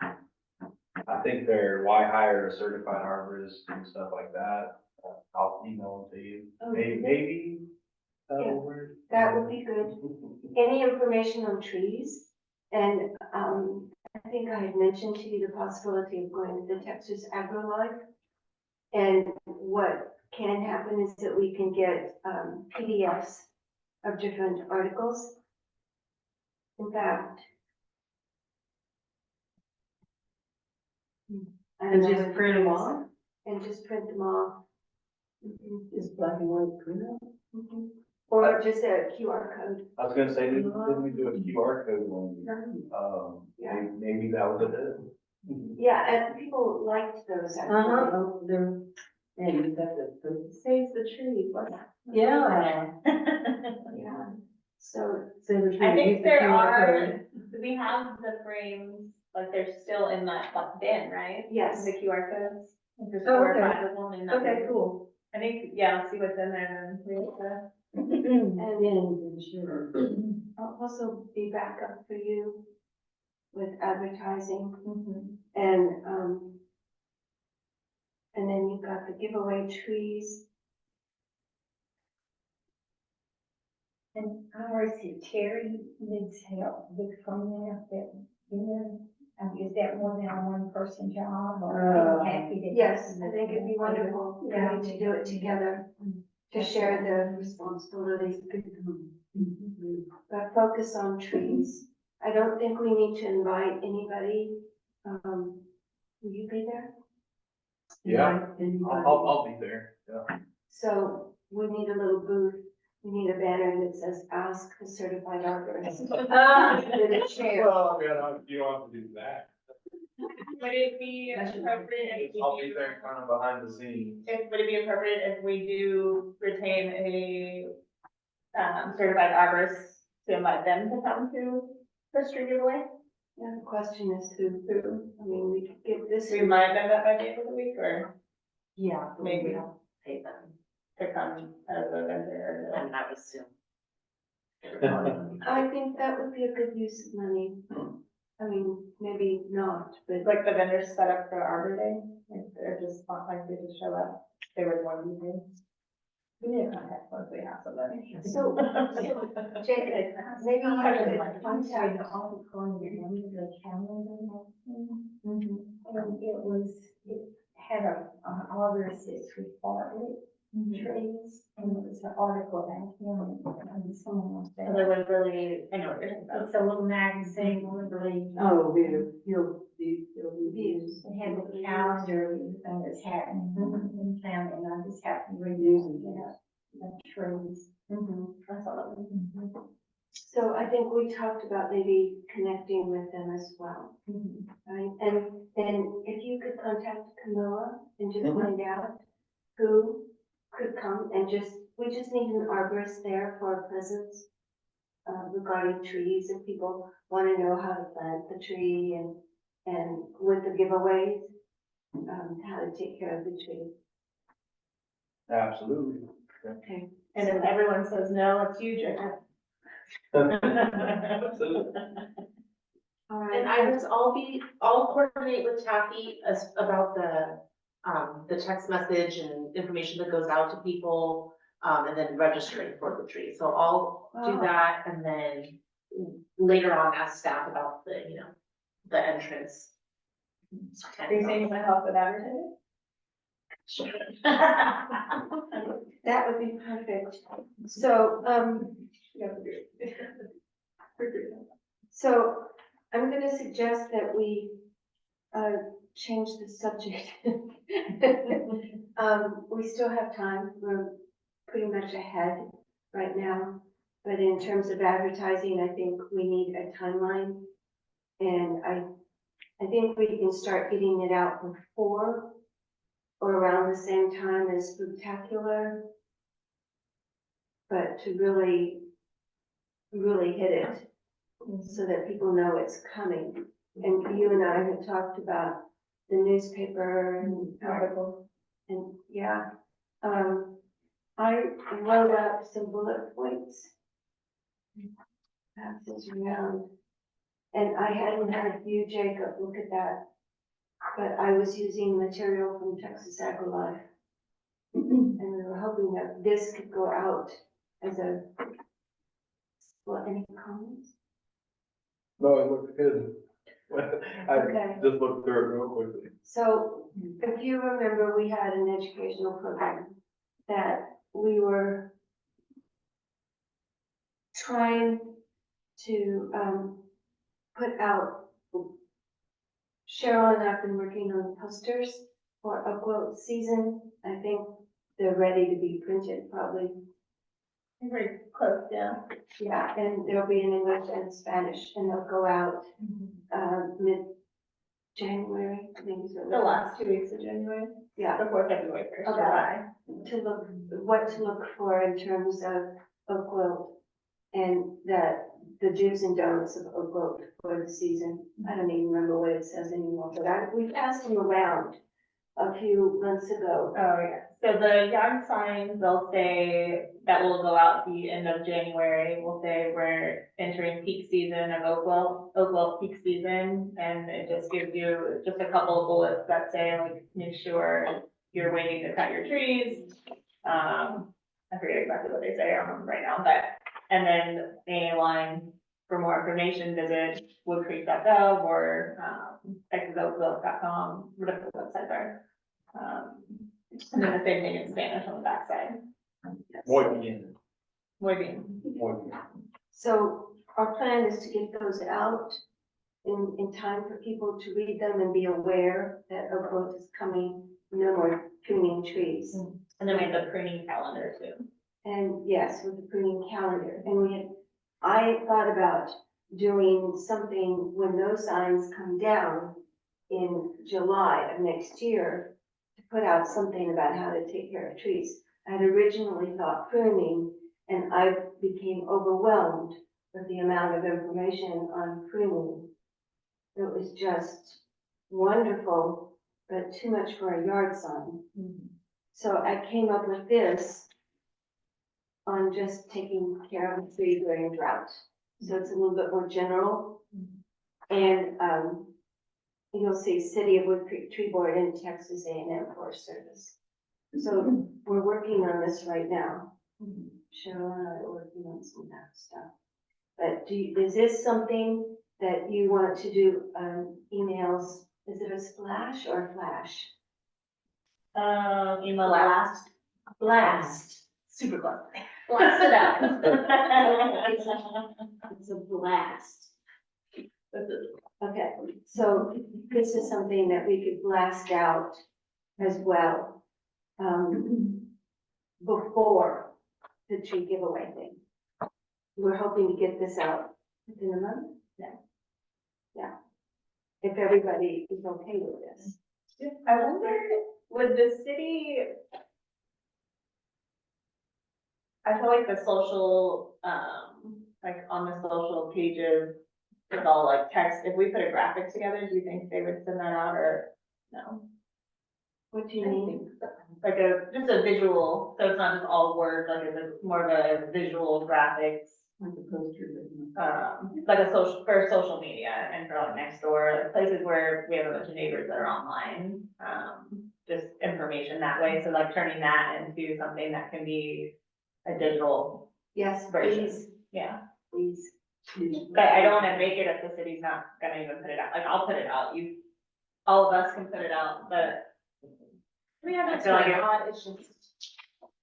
I think they're why hire a certified arborist and stuff like that. I'll email them to you. Maybe that'll work. That would be good. Any information on trees? And, I think I had mentioned to you the possibility of going to the Texas AgriLife. And what can happen is that we can get PDFs of different articles. In fact. I don't And know just whether print them there's- off? And just print them off. Just black and white print? Or just a QR code. I was gonna say, didn't we do a QR code one? Yeah. Maybe that was it. Yeah, and people liked those actually. Oh, they're, and you got the, Saves the tree, what? yeah. Yeah, so, So the I think use the there QR are, code. we have the frames, like they're still in that bin, right? yes, The QR codes. There's Oh, 4 or okay. 5 of them in that. Okay, bin. cool. I think, yeah, let's see what's in there then. And sure. I'll also be back up for you with advertising Mhm. and then you've got the giveaway trees. And ours, Terry needs help with from there, that, you know, is that more than a one person job or are you happy to? Yes, I think it'd be wonderful for Yeah. you to do it together, to share the responsibility. But focus on trees. I don't think we need to invite anybody. Will you be there? Yeah, Anybody? I'll be there, yeah. So we need a little booth. We need a banner that says, ask the certified arborist. With a chair. Well, you don't have to do that. Would it be appropriate if I'll we be do, there kind of behind the scenes. would it be appropriate if we do retain a certified arborist to invite them to come to the tree giveaway? Yeah, the question is who? I mean, we could get this. Remind them that by the end of the week, or Yeah, maybe we don't pay them, to come as a vendor or. and I would assume. I think that would be a good use of money. I mean, maybe not, but Like the vendors set up for Arbor Day, like they're just not like they just show up, they were the one who did. We need to contact once we have somebody. so, Jacob, maybe you could contact. all the calling your number, the calendar. Mm-hmm. And it had a arborist that's required trees, and it was an article about him, and someone was So there. they would really, I know what you're talking about. It's a little magazine, literally. Oh, he'll be used. It had the calendar, and everything that's happening in town, and I just happened to read it, you know, the trees. That's all of them. So I think we talked about maybe connecting with them as well. Right? And then if you could contact Camilla and just find out who could come and we just need an arborist there for a presence regarding trees, and people want to know how to plant the tree and with the giveaways, how to take care of the tree. Absolutely. Okay. And if everyone says no, it's you, Jacob. Absolutely. All right. And I'll coordinate with Taffy about the text message and information that goes out to people, and then registering for the tree. So I'll do Oh. that, and then later on ask staff about the entrance. Are you saying you want help with advertising? That would be perfect. So, so I'm gonna suggest that we, change the subject. We still have time, we're pretty much ahead right now, but in terms of advertising, I think we need a timeline. And I think we can start getting it out before or around the same time as Spooktacular. But to really hit it so that people know it's coming. And you and I had talked about the newspaper and article, and yeah. I wrote out some bullet points. Pass this around. And I hadn't had you, Jacob, look at that. But I was using material from Texas AgriLife. And we were hoping that this could go out as a, well, any comments? No, it looks good. I Okay. just looked through it real quickly. So if you remember, we had an educational program that we were trying to, put out, Cheryl and I have been working on posters for a quote season. I think they're ready to be printed probably. Very close, yeah. Yeah, and they'll be in English and Spanish, and they'll go out, mid-January, I think is what. The last 2 weeks of January, Yeah, before February 1st, Okay. July. to look, what to look for in terms of oak wilt and the do's and don'ts of oak wilt for the season. I don't even remember what it says anymore, but we passed them around a few months ago. Oh, yeah. So the yard signs, they'll say that will go out the end of January. We'll say we're entering peak season of Oak Wilt peak season. And it just gives you just a couple of bullets that say like, make sure you're waiting to cut your trees. I forget exactly what they say on them right now, but, and then a line for more information, visit woodcreek.gov or, texasoakwilt.com, whatever the websites are. And then the same thing in Spanish on the backside. Muy bien. Muy bien. Muy bien. So our plan is to get those out in time for people to read them and be aware that oak wilt is coming, no more pruning trees. And then we have the pruning calendar too. And yes, with the pruning calendar, and I thought about doing something when those signs come down in July of next year, to put out something about how to take care of trees. I had originally thought pruning, and I became overwhelmed with the amount of information on pruning. It was just wonderful, but too much for a yard sign. So I came up with this on just taking care of the tree during drought. So it's a little bit more general. And, you'll see City of Wood Creek Tree Board and Texas A&M Forest Service. So we're working on this right now. Cheryl and I are working on some of that stuff. But is this something that you want to do, emails? Is it a splash or a flash? Email blast. Blast. Super close. Blast it out. It's a blast. Okay, so this is something that we could blast out as well, before the tree giveaway thing. We're hoping to get this out within a month. Yeah. If everybody is okay with this. I wonder, would the city? I feel like the social, like on the social pages, it's all like text. If we put a graphic together, do you think they would send that out or no? What do you mean? Like just a visual, so it's not just all words, like it's more of a visual graphics. Like a social, for social media and for like next door, like places where we have a bunch of neighbors that are online. Just information that way, so like turning that into something that can be a digital, Yes, Version. please, yeah. please. But I don't wanna make it if the city's not gonna even put it out, like I'll put it out, all of us can put it out, but. We have I it feel like not, it's just,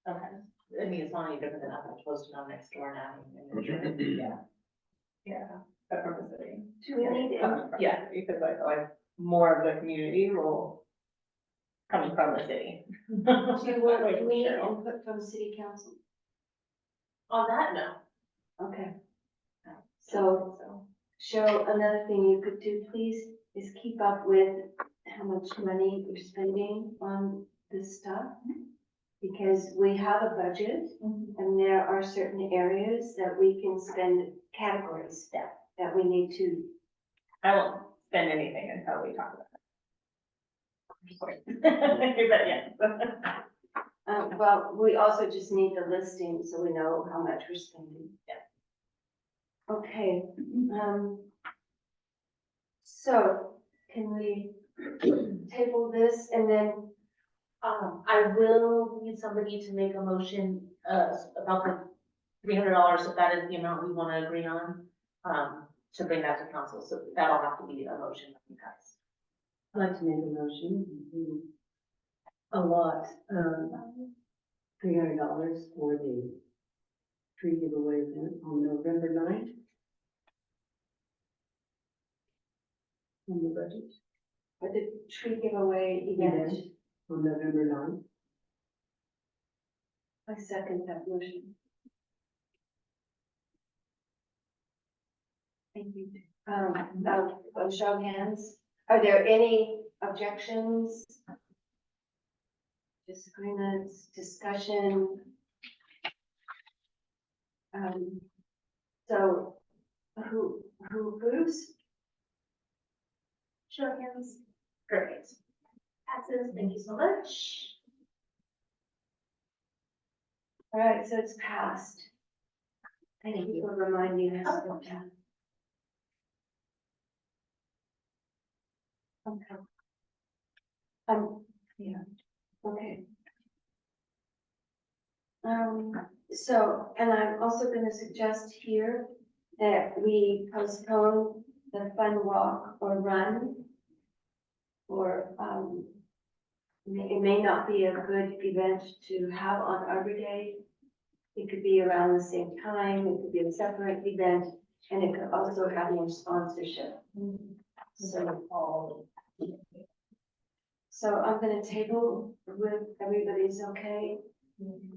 Okay. I mean, it's not any different than having posted on next door now. Yeah. Yeah, but from the city. Do we need, Yeah, because I feel like more of the community will coming from the city. do we need input from city council? On that note, Okay. So, Cheryl, another thing you could do, please, is keep up with how much money you're spending on this stuff. Because we have a budget and there are certain areas that we can spend categories that we need to. I won't spend anything until we talk about it. But yeah. Well, we also just need the listing so we know how much we're spending. Okay, so can we table this and then, I will need somebody to make a motion, about the $300, if that is the amount we wanna agree on, to bring that to council, so that'll have to be a motion from you guys. I'd like to make a motion. A lot. $300 for the tree giveaway event on November 9th. On the budget, For the tree giveaway event. on November 9th. I second that motion. Thank you. Show of hands. Are there any objections? Disagreements, discussion? So who approves? Show of hands. Perfect. Passes, thank you so much. All right, so it's passed. Thank you for reminding us of that. Okay. Yeah, okay. So, and I'm also gonna suggest here that we postpone the fun walk or run. Or, it may not be a good event to have on Arbor Day. It could be around the same time, it could be a separate event, and it could also have more sponsorship. So I'm gonna table with, everybody's okay?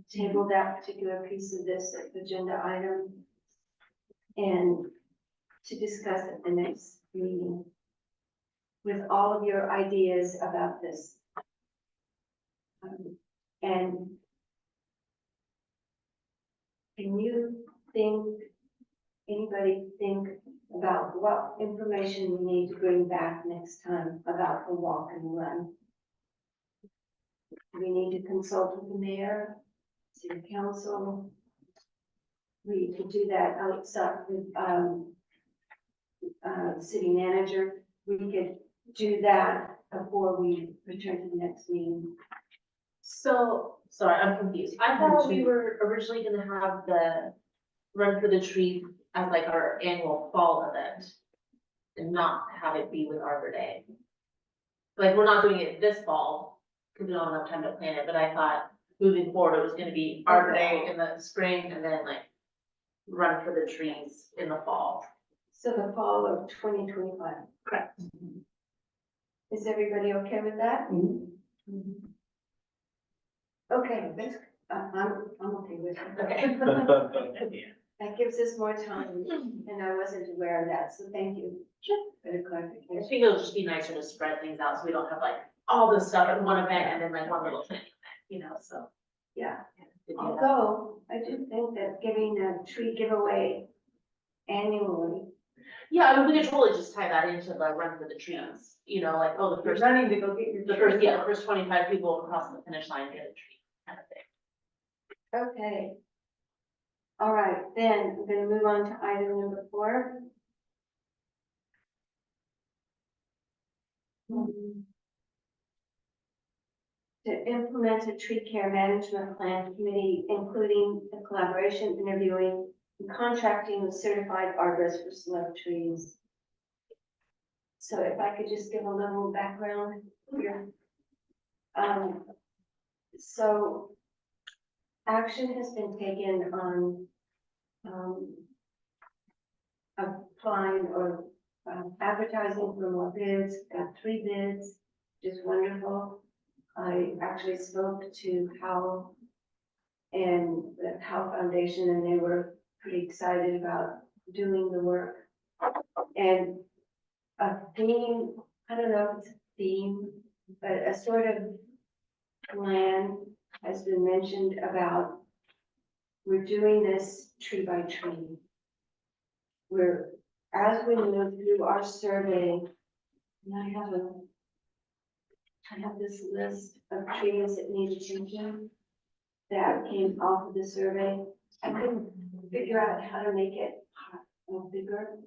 Table that particular piece of this agenda item. And to discuss at the next meeting. With all of your ideas about this. And can you think, anybody think about what information we need to bring back next time about the walk and run? We need to consult with the mayor, city council. We could do that outside with, city manager. We could do that before we return to the next meeting. So, sorry, I'm confused. I thought we were originally gonna have the Run for the Tree as like our annual fall event. And not have it be with Arbor Day. Like, we're not doing it this fall, because we don't have enough time to plan it, but I thought moving forward, it was gonna be Arbor Day in the spring and then like Run for the Trees in the fall. So the fall of 2025. Correct. Is everybody okay with that? Okay, that's, I'm okay with it. Okay. That gives us more time, and I wasn't aware of that, so thank you. Sure. For the I clarification. think it'll just be nicer to spread things out, so we don't have like all this stuff at one event and then like one little thing, you know, so. Yeah, to do that. although I do think that giving a tree giveaway annually. Yeah, I mean, we could totally just tie that into the Run for the Trees, you know, like, oh, You're running to go get your. the first 25 people across the finish line get a tree, kind of thing. Okay. All right, then we're gonna move on to item number 4. To implement a tree care management plan committee, including the collaboration, interviewing, and contracting with certified arborists for select trees. So if I could just give a little background here. So action has been taken on applying or advertising for more bids, got 3 bids, which is wonderful. I actually spoke to Howell and the Howell Foundation, and they were pretty excited about doing the work. And a theme, I don't know if it's a theme, but a sort of plan has been mentioned about we're doing this tree by tree. As we move through our survey, and I have this list of trees that need attention that came off of the survey. I couldn't figure out how to make it bigger,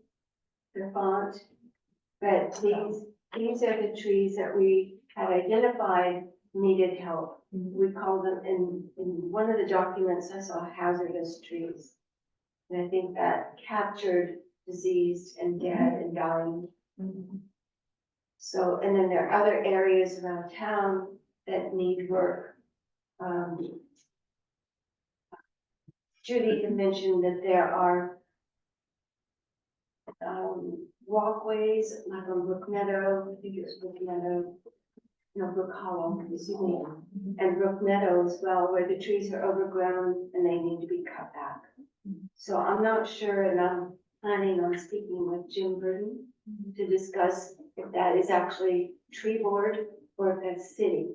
the font. But these are the trees that we had identified needed help. We call them, in one of the documents, I saw hazardous trees. And I think that captured diseased and dead and dying. So, and then there are other areas around town that need work. Judy had mentioned that there are walkways, like on Brook Meadow, I think it was Brook Meadow, no, Brook Hollow, excuse me, and Brook Meadow as well, where the trees are overgrown and they need to be cut back. So I'm not sure, and I'm planning on speaking with Jim Burton to discuss if that is actually tree board or if that's city.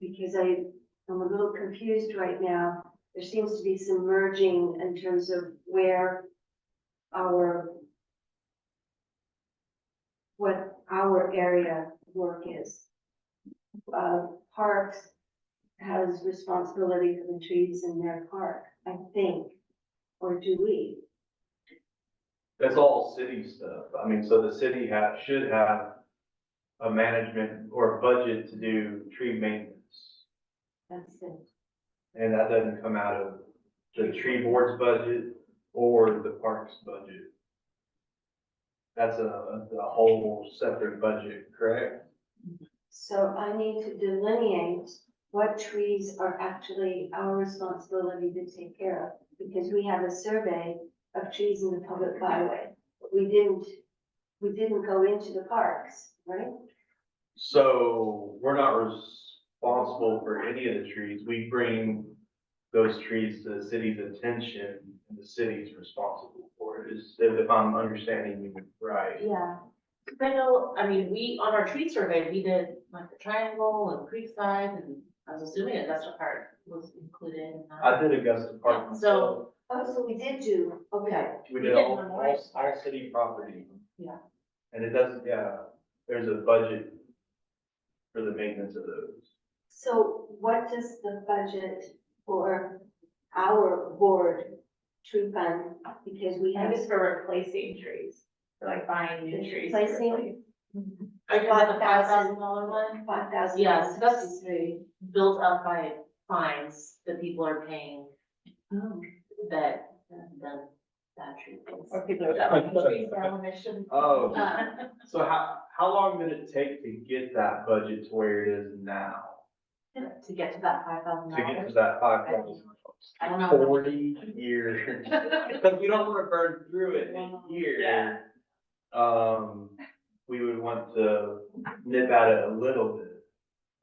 Because I'm a little confused right now. There seems to be some merging in terms of where what our area work is. Parks has responsibility for the trees in their park, I think, or do we? That's all city stuff. I mean, so the city should have a management or a budget to do tree maintenance. That's it. And that doesn't come out of the tree board's budget or the parks budget. That's a whole separate budget, correct? So I need to delineate what trees are actually our responsibility to take care of, because we have a survey of trees in the public byway. But we didn't go into the parks, right? So we're not responsible for any of the trees. We bring those trees to the city's attention and the city's responsible for it, if I'm understanding you right. Yeah. I know, I mean, on our tree survey, we did like the Triangle and Creekside, and I was assuming Augusta Park was included in that. I did Augusta Park. Yeah, so- Oh, so we did do, okay. We we did did all Memorial Park. city property. Yeah. And it doesn't, there's a budget for the maintenance of those. So what does the budget for our board tree fund, because we And have just for replacing trees, for like buying new trees. to Replacing? replace. Are you talking about the $5,000 one? 5,000. Yes, that's built up by fines that people are paying that, that tree things. Or people are cutting trees down when they shouldn't. Oh, so how long did it take to get that budget to where it is now? To get to that $5,000. To get to that 5,000? I don't know. 40 years. Because we don't want to burn through it in a year. We would want to nip at it a little bit.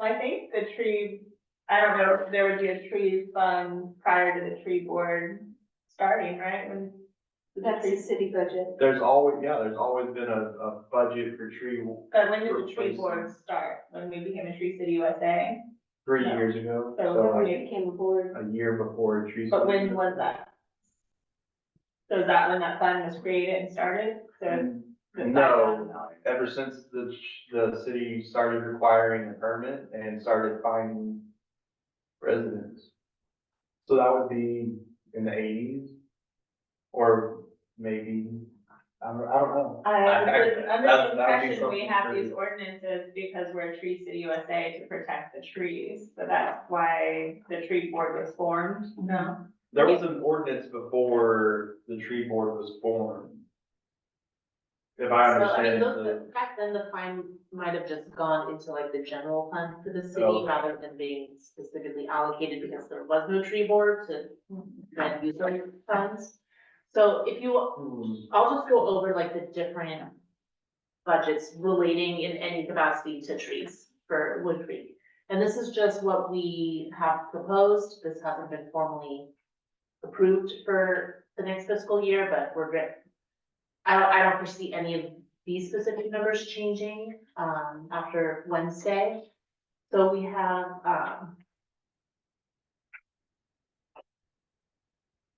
I think the tree, I don't know, if there would be a tree fund prior to the tree board starting, right? When the That's the trees, city budget. There's always been a budget for tree but when did the tree replacement. board start? When we became a Tree City USA? 3 years ago, So so When like we became a board, a year before tree. But when was that? So is that when that fund was created and started? So the No, $5,000. ever since the city started requiring a permit and started finding residents. So that would be in the 80s, or maybe, I don't know. I was under That- the that'd be impression we something have for- these ordinances because we're Tree City USA to protect the trees. So that's why the tree board was formed, no? There was an ordinance before the tree board was formed. If I So, I mean, understand back then, the fine might have just gone into like the general fund for the city, Oh. rather than being specifically allocated because there was no tree board to then use those funds. So if you, I'll just go over like the different budgets relating in any capacity to trees for Wood Creek. And this is just what we have proposed. This hasn't been formally approved for the next fiscal year, but we're good. I don't foresee any of these specific numbers changing, after Wednesday. So we have,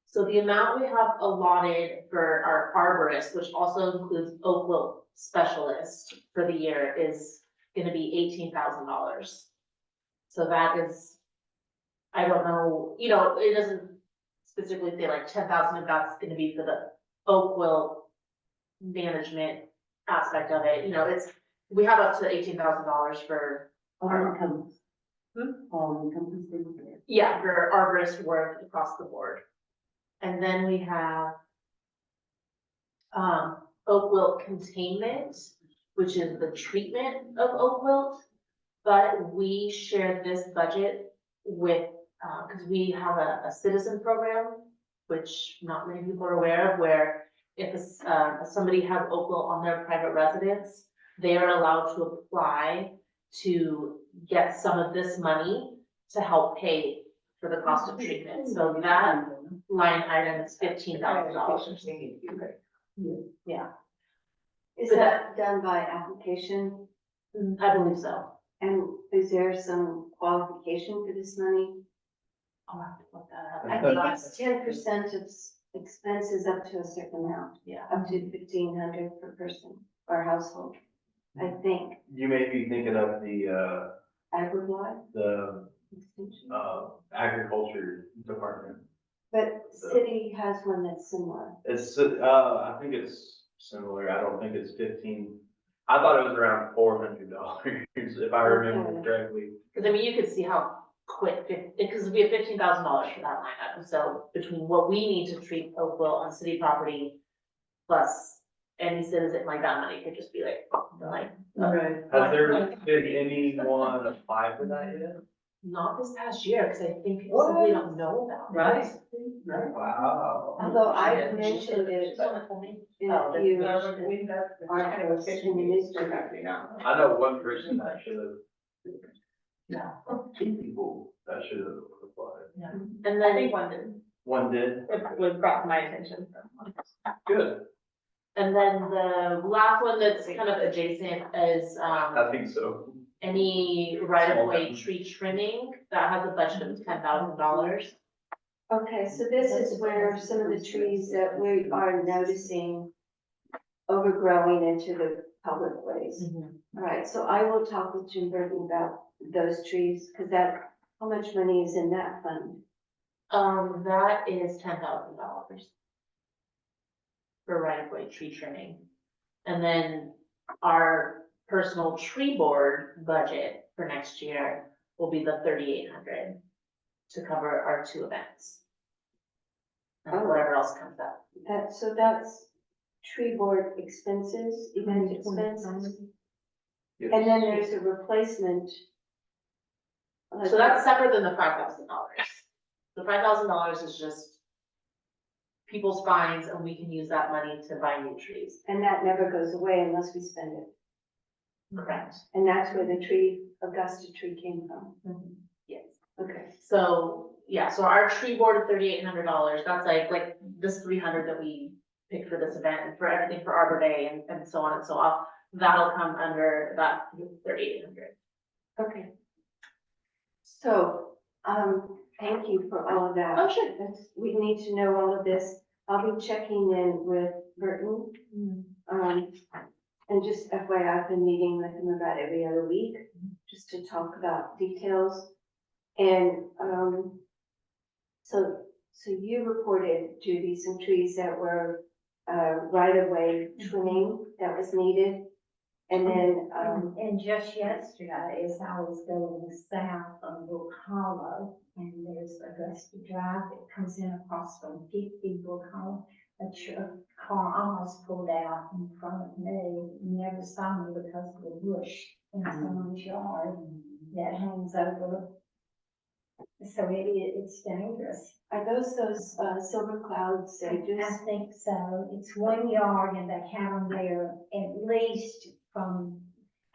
so the amount we have allotted for our arborist, which also includes oak wilt specialist for the year, is gonna be $18,000. So that is, I don't know, it doesn't specifically say like 10,000 if that's gonna be for the oak wilt management aspect of it, we have up to $18,000 for, All incomes. All incomes. yeah, for arborist work across the board. And then we have oak wilt containment, which is the treatment of oak wilt. But we share this budget with, because we have a citizen program which not many people are aware of, where if somebody has Oakville on their private residence, they are allowed to apply to get some of this money to help pay for the cost of treatment. So that line item is $15,000. Yeah, Is that done by application? I believe so. And is there some qualification for this money? I'll have to look that up. I think it's 10% of expenses up to a certain amount, Yeah. up to 1,500 per person or household, I think. You may be thinking of the Agri-Life extension. agriculture department. But city has one that's similar. It's, I think it's similar, I don't think it's 15, I thought it was around $400, if I remember Okay. correctly. Cause I mean, you could see how quick, because we have $15,000 for that line item, so between what we need to treat Oakville on city property plus any citizen, like that money could just be like, Right. Has there been anyone apply for that yet? not this past year, cause I think people simply don't know about it. Right. Wow. Although I mentioned it She's the one that told me. in Oh, a few that's- articles in the newspaper. I know one person that should have, Yeah. two people that should have applied. And I then, think one did, One did, it was brought to my attention. good, and then the last one that's kind of adjacent is, I think so. any right-of-way tree trimming, that has a budget of $10,000. Okay, so this is where some of the trees that we are noticing overgrowing into the public ways. All right, so I will talk with Jim Burton about those trees, because that, how much money is in that fund? That is $10,000 for right-of-way tree trimming. And then our personal tree board budget for next year will be the $3,800 to cover our 2 events. And Oh. whatever else comes up. So that's tree board expenses, event expenses, Yes. and then there's a replacement. So that's separate than the $5,000. The $5,000 is just people's fines, and we can use that money to buy new trees. And that never goes away unless we spend it. Correct. And that's where the tree, Augusta tree came from. Yes. Okay. So, yeah, so our tree board of $3,800, that's like this 300 that we picked for this event and for everything for Arbor Day and so on and so off. That'll come under that 3,800. Okay. So, thank you for all of that. Oh, sure. We need to know all of this. I'll be checking in with Burton. And just FYI, I've been meeting with him about every other week, just to talk about details. And, so you reported, Judy, some trees that were, right-of-way trimming that was needed. And then, And just yesterday, as I was going south on Brook Hollow, and there's Augusta Drive that comes in across from 50 Brook Hollow, a car almost pulled out in front of me, never saw me because of the bush in someone's yard that hangs over. So it's dangerous. are those silver cloud I sages? think so. It's 1 yard and they have them there at least from,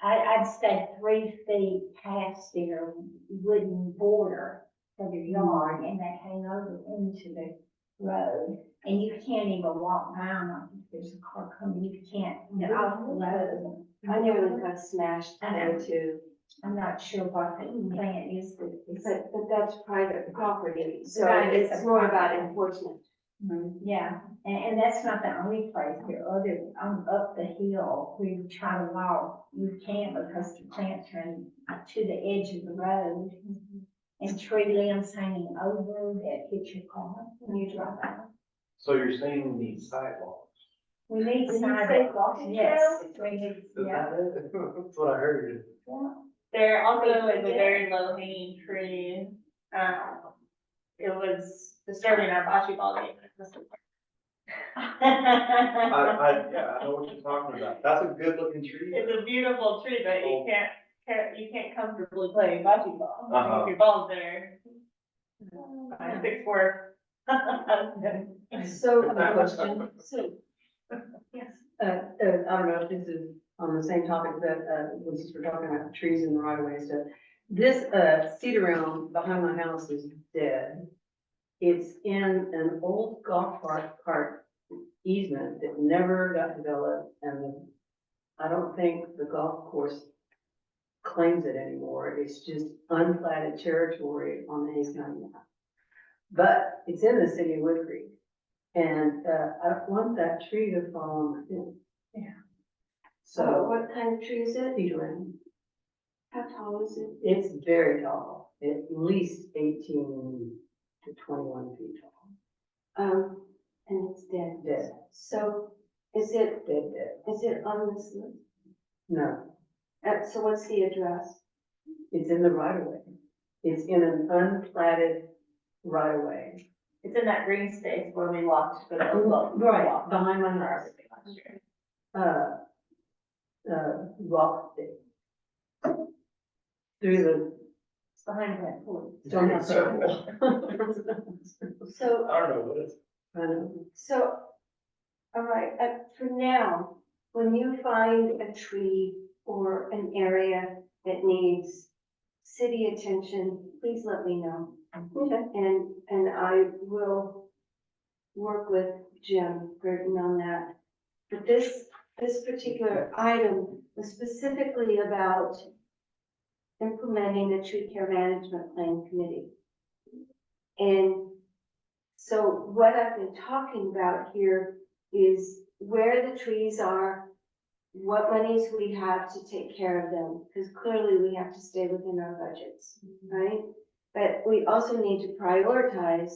I'd say 3 feet past their wooden border of their yard, and they hang over into the road. And you can't even walk by them. If there's a car coming, you can't get off the road. I nearly got smashed there too, I'm not sure what the plan is, but it's, but that's private property, so Right, it's it's a more about private. enforcement. yeah. And that's not the only place. There are other, up the hill where you try to walk, you can't because the plants are to the edge of the road. And tree limbs hanging over that hit your car when you drive by. So you're saying the sidewalks? We need Did you say sidewalks, walking yes. trails? We need, Is yeah. that it? That's what I heard. Yeah. There also is a very low hanging tree. It was disturbing our volleyball game. Yeah, I know what you're talking about. That's a good looking tree. It's a beautiful tree, but you can't comfortably play volleyball. Uh-huh. If your ball's there. 6'4" So, a question, Yes. I don't know if this is on the same topic that, since we're talking about trees and the right of way stuff. This, cedar elm behind my house is dead. It's in an old golf cart easement that never got developed, and I don't think the golf course claims it anymore. It's just unplatted territory on the Hayes County map. But it's in the city of Wood Creek, and, I don't want that tree to fall on my fence. Yeah. So So, what kind of tree is it? cedar elm. How tall is it? It's very tall, at least 18 to 21 feet tall. And it's dead. Dead, So is it, dead, dead. is it on this list? No, So what's the address? it's in the right of way. It's in an unplatted right of way. It's in that green space where we walked for the Right, behind my house. Walk through the Behind that pool. donut circle. So, I don't know what it's. I know. so, all right, for now, when you find a tree or an area that needs city attention, please let me know. Okay. And I will work with Jim Burton on that. But this particular item was specifically about implementing the tree care management plan committee. And so what I've been talking about here is where the trees are, what monies we have to take care of them, because clearly we have to stay within our budgets, right? But we also need to prioritize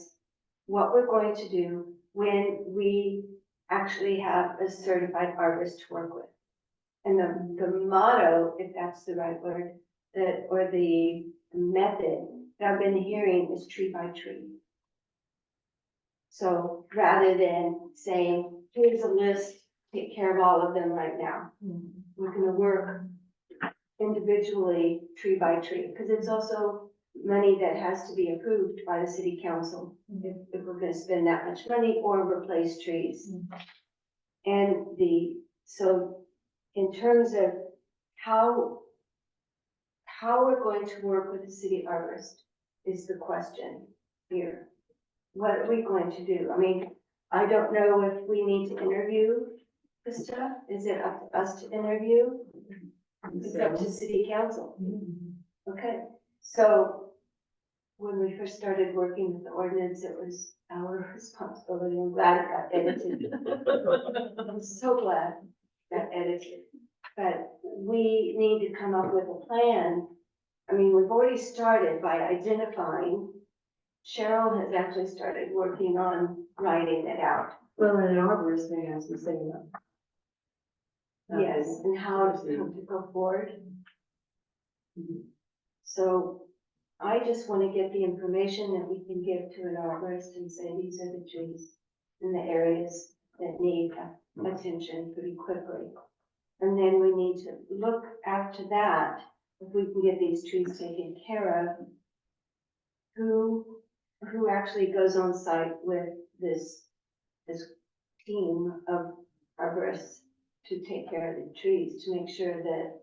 what we're going to do when we actually have a certified arborist to work with. And the motto, if that's the right word, or the method that I've been hearing is tree by tree. So rather than saying, here's a list, take care of all of them right now, we're gonna work individually, tree by tree, because it's also money that has to be approved by the city council if we're gonna spend that much money or replace trees. And so in terms of how we're going to work with the city arborist is the question here. What are we going to do? I mean, I don't know if we need to interview Krista. Is it up to us to interview? It's up to city council. Okay, so when we first started working with the ordinance, it was our responsibility. I'm glad it got edited. I'm so glad that edited. But we need to come up with a plan. I mean, we've already started by identifying. Cheryl has actually started working on writing it out. Well, and an arborist may have some say about. Yes, and how to go forward. So I just want to get the information that we can give to an arborist and say, these are the trees in the areas that need attention pretty quickly. And then we need to look after that, if we can get these trees taken care of, who actually goes on site with this team of arborists to take care of the trees, to make sure that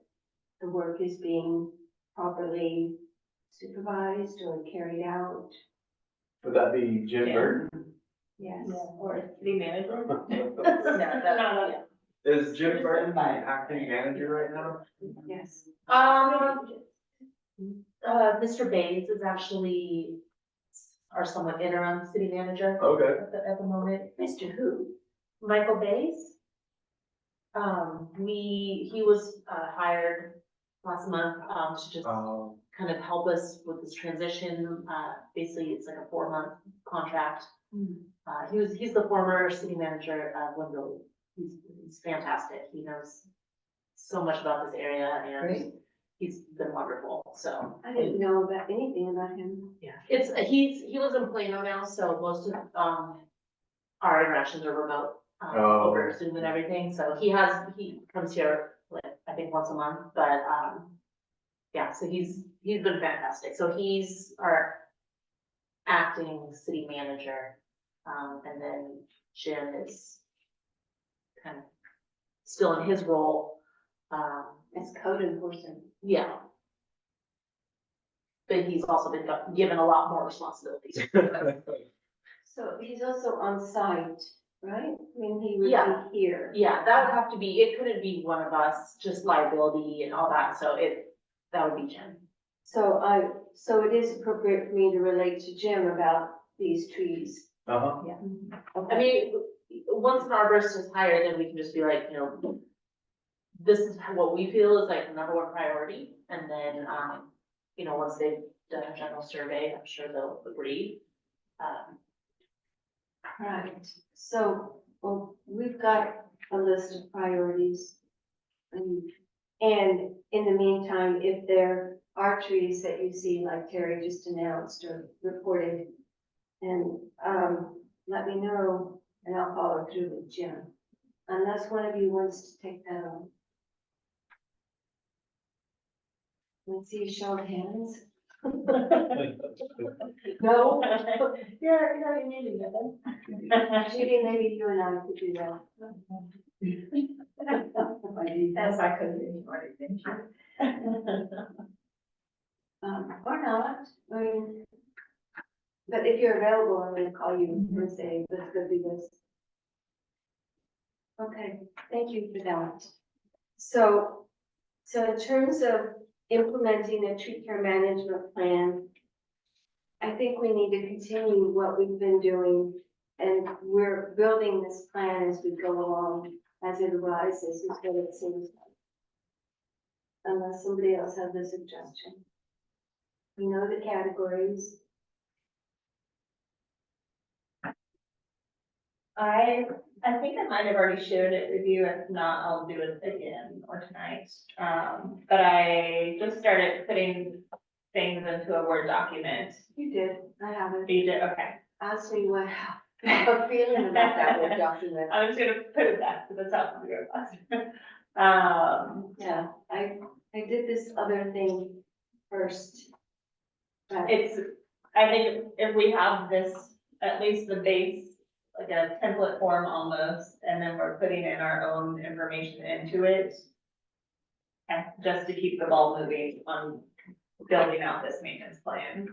the work is being properly supervised or carried out. Would that be Jim Yeah. Burton? Yes. Or city manager? No, Is Jim Burton the acting manager right now? Yes. Mr. Baines is actually our somewhat interim city manager Okay. at the moment. Mr. Who? Michael Baines. He was hired last month, to just kind of help us with this transition. Basically, it's like a 4-month contract. He's the former city manager of Woodville. He's fantastic. He knows so much about this area and Great. he's been wonderful, so. I didn't know about anything about him. Yeah, he lives in Plano now, so most of, our interactions are remote, Oh. over Zoom and everything, so he comes here, like, I think once a month, but, yeah, so he's been fantastic, so he's our acting city manager, And then Jim is kind of still in his role. As code enforcement. Yeah. But he's also been given a lot more responsibilities. So he's also on site, right? I mean, he would Yeah. be here. Yeah, that would have to be, it couldn't be one of us, just liability and all that, so that would be Jim. So it is appropriate for me to relate to Jim about these trees. Uh-huh. I mean, once an arborist is hired, then we can just be like, you know, this is what we feel is like the number one priority, and then, you know, once they've done a general survey, I'm sure they'll agree. Right, so, well, we've got a list of priorities. And in the meantime, if there are trees that you see, like Terry just announced or reported, and, let me know, and I'll follow through with Jim. Unless one of you wants to take that on. Let's see a show of hands. No? You're already meeting with them. Judy, maybe you and I could do that. As I could do, Or not, I mean, but if you're available, I'm gonna call you and say, let's go do this. Okay, thank you for that. So in terms of implementing a tree care management plan, I think we need to continue what we've been doing, and we're building this plan as we go along, as it arises, is what it seems like. Unless somebody else has a suggestion. We know the categories. I think I might have already shared it with you. If not, I'll do it again or tonight. But I just started putting things into a Word document. You did, I haven't. You did, okay. Ask me what, I have a feeling about that Word document. I'm just gonna put it back to the top of your box. Yeah, I did this other thing first. But I think if we have this, at least the base, like a template form almost, and then we're putting in our own information into it. And just to keep the ball moving on building out this maintenance plan.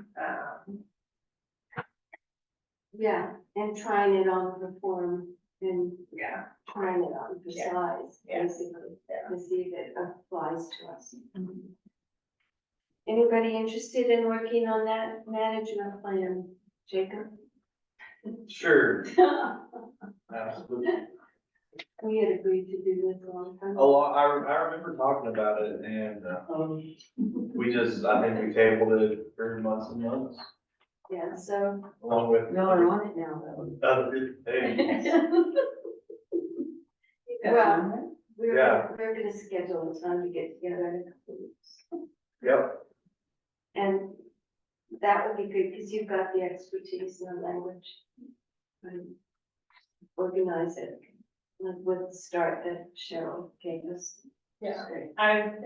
yeah, and trying it on for form and Yeah. trying it on for Yeah. size, Yeah. basically, Yeah. to see if it applies to us. Anybody interested in working on that management plan, Jacob? Sure, absolutely. We had agreed to do this a long time. Oh, I remember talking about it and, I think we tabled it for months and months, Yeah, so, along with Y'all are on it now, though. other things. well, Yeah. we're gonna schedule a time to get together in a couple weeks. Yep, And that would be good, because you've got the expertise in the language. Organize it, like with the start that Cheryl gave us. Yeah. Great. I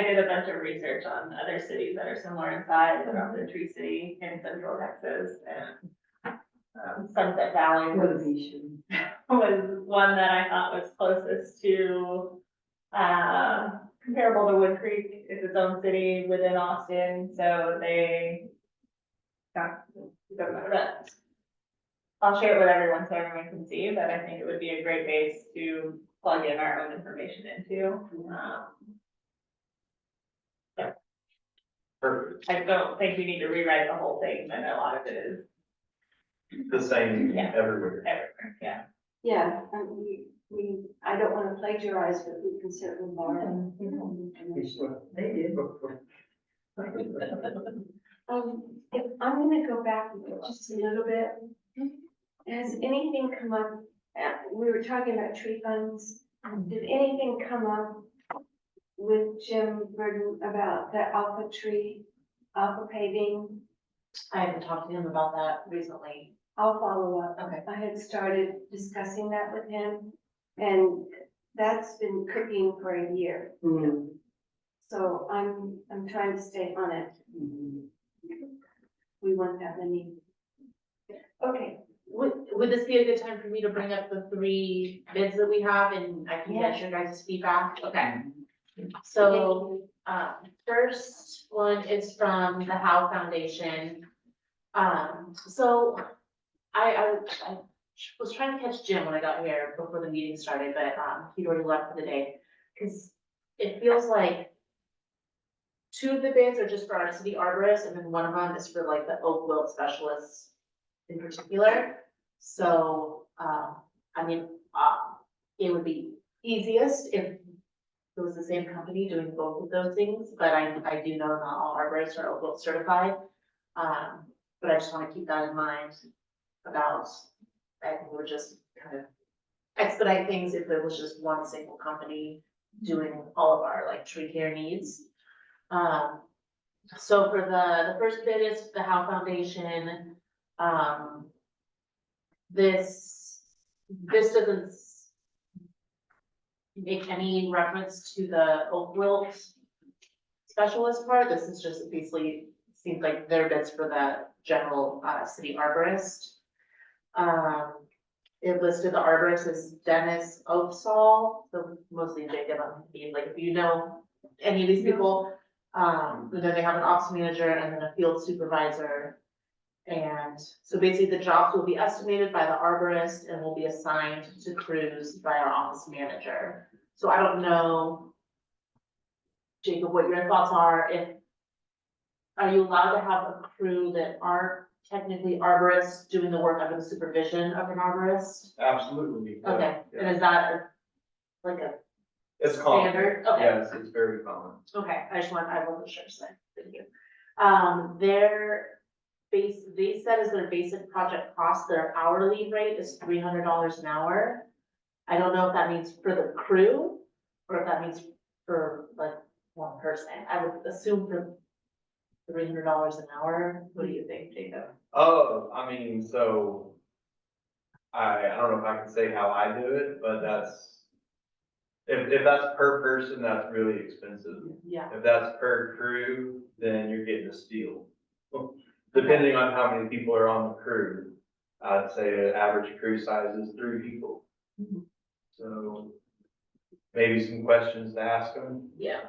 did a bunch of research on other cities that are similar in size around the Tree City in central Texas, and Sunset Valley was one that I thought was closest to, comparable to Wood Creek. It's its own city within Austin, so it doesn't matter, but I'll share it with everyone so everyone can see, but I think it would be a great base to plug in our own information into. perfect. I don't think we need to rewrite the whole thing, but a lot of it is The same Yeah. everywhere. everywhere, yeah. Yeah, I don't wanna plagiarize, but we can certainly borrow. They did. If I'm gonna go back just a little bit. Has anything come up, we were talking about tree funds, did anything come up with Jim Burton about the alpha paving? I haven't talked to him about that recently. I'll follow up. Okay. I had started discussing that with him, and that's been cooking for a year. So I'm trying to stay on it. We want that many. Okay, would this be a good time for me to bring up the 3 bids that we have and I can get your guys' feedback? Okay. So, first one is from the Howe Foundation. So I was trying to catch Jim when I got here before the meeting started, but, he'd already left for the day. Cause it feels like 2 of the bids are just for our city arborist, and then one of them is for like the oak wilt specialists in particular. So, I mean, it would be easiest if it was the same company doing both of those things, but I do know not all arborists are oak wilt certified. But I just wanna keep that in mind about, I think we're just kind of expedite things if it was just one single company doing all of our like tree care needs. So for the first bid is the Howe Foundation. This doesn't make any reference to the oak wilt specialist part. This is just basically, seems like their bids for the general, city arborist. It listed the arborist as Dennis Oaksall, so mostly Jacob, like, if you know any of these people. And then they have an ops manager and then a field supervisor. And so basically the jobs will be estimated by the arborist and will be assigned to crews by our office manager. So I don't know, Jacob, what your thoughts are, are you allowed to have a crew that aren't technically arborists doing the work under the supervision of an arborist? Absolutely. yeah, Okay, yeah. and is that like a It's common. standard? Okay. Yes, it's very common. Okay, I wasn't sure, so, thank you. They said as their basic project cost, their hourly rate is $300 an hour. I don't know if that means for the crew, or if that means for like one person. I would assume for $300 an hour. What do you think, Jacob? Oh, I mean, so I don't know if I can say how I do it, but if that's per person, that's really expensive. Yeah, If that's per crew, then you're getting a steal. Depending on how many people are on the crew, I'd say an average crew size is 3 people. Mhm. So maybe some questions to ask them. yeah.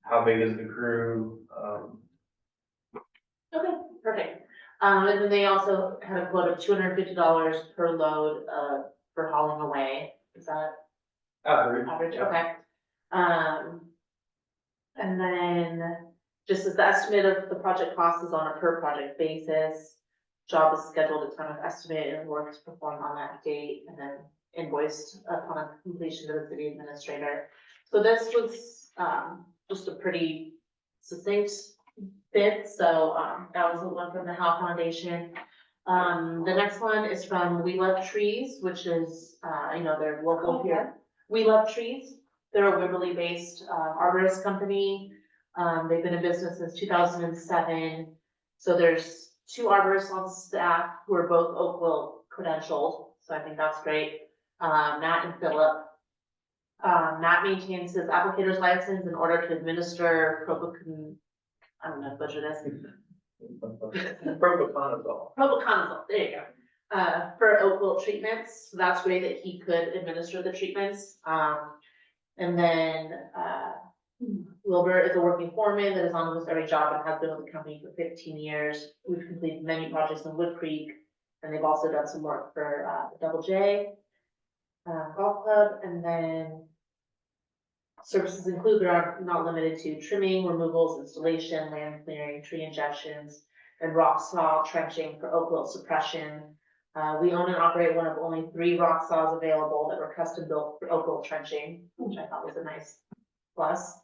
How big is the crew? Okay, perfect. And then they also had a quote of $250 per load, for hauling away. Is that Average. average? yeah. Okay. And then just as the estimate of the project cost is on a per project basis, job is scheduled at time of estimate and work is performed on that date and then invoiced upon completion to the city administrator. So this was, just a pretty succinct bid. So, that was the one from the Howe Foundation. The next one is from We Love Trees, which is, they're local here. We Love Trees. They're a Wimberley-based, arborist company. They've been in business since 2007. So there's 2 arborists on staff who are both oak wilt credentialed. So I think that's great. Matt and Philip. Matt maintains his applicator's license in order to administer I don't know, butcher this. Propiconazole. Propiconazole, there you go. For oak wilt treatments, so that's great that he could administer the treatments. And then, Wilbur is a working foreman that is on almost every job and has been with the company for 15 years. We've completed many projects in Wood Creek, and they've also done some work for, the Double J, Golf Club, and then services include, but are not limited to trimming, removals, installation, land clearing, tree injections, and rock saw trenching for oak wilt suppression. We own and operate one of only 3 rock saws available that were custom built for oak wilt trenching, which I thought was a nice plus.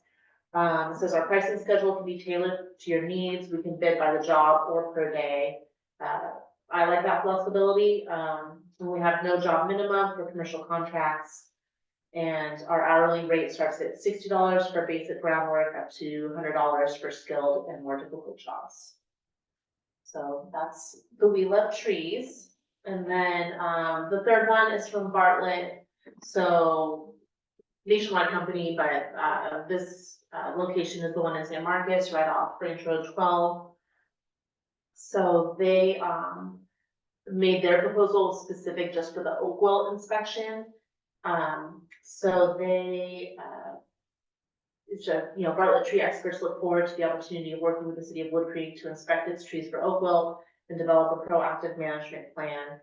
It says our pricing schedule can be tailored to your needs. We can bid by the job or per day. I like that flexibility. We have no job minimum for commercial contracts. And our hourly rate starts at $60 for basic groundwork, up to $100 for skilled and more difficult jobs. So that's the We Love Trees. And then, the third one is from Bartlett. So nationwide company, but, this, location is the one in San Marcos, right off Branch Road 12. So they, made their proposal specific just for the Oakville inspection. So they, it's just, Bartlett tree experts look forward to the opportunity of working with the city of Wood Creek to inspect its trees for Oakville and develop a proactive management plan.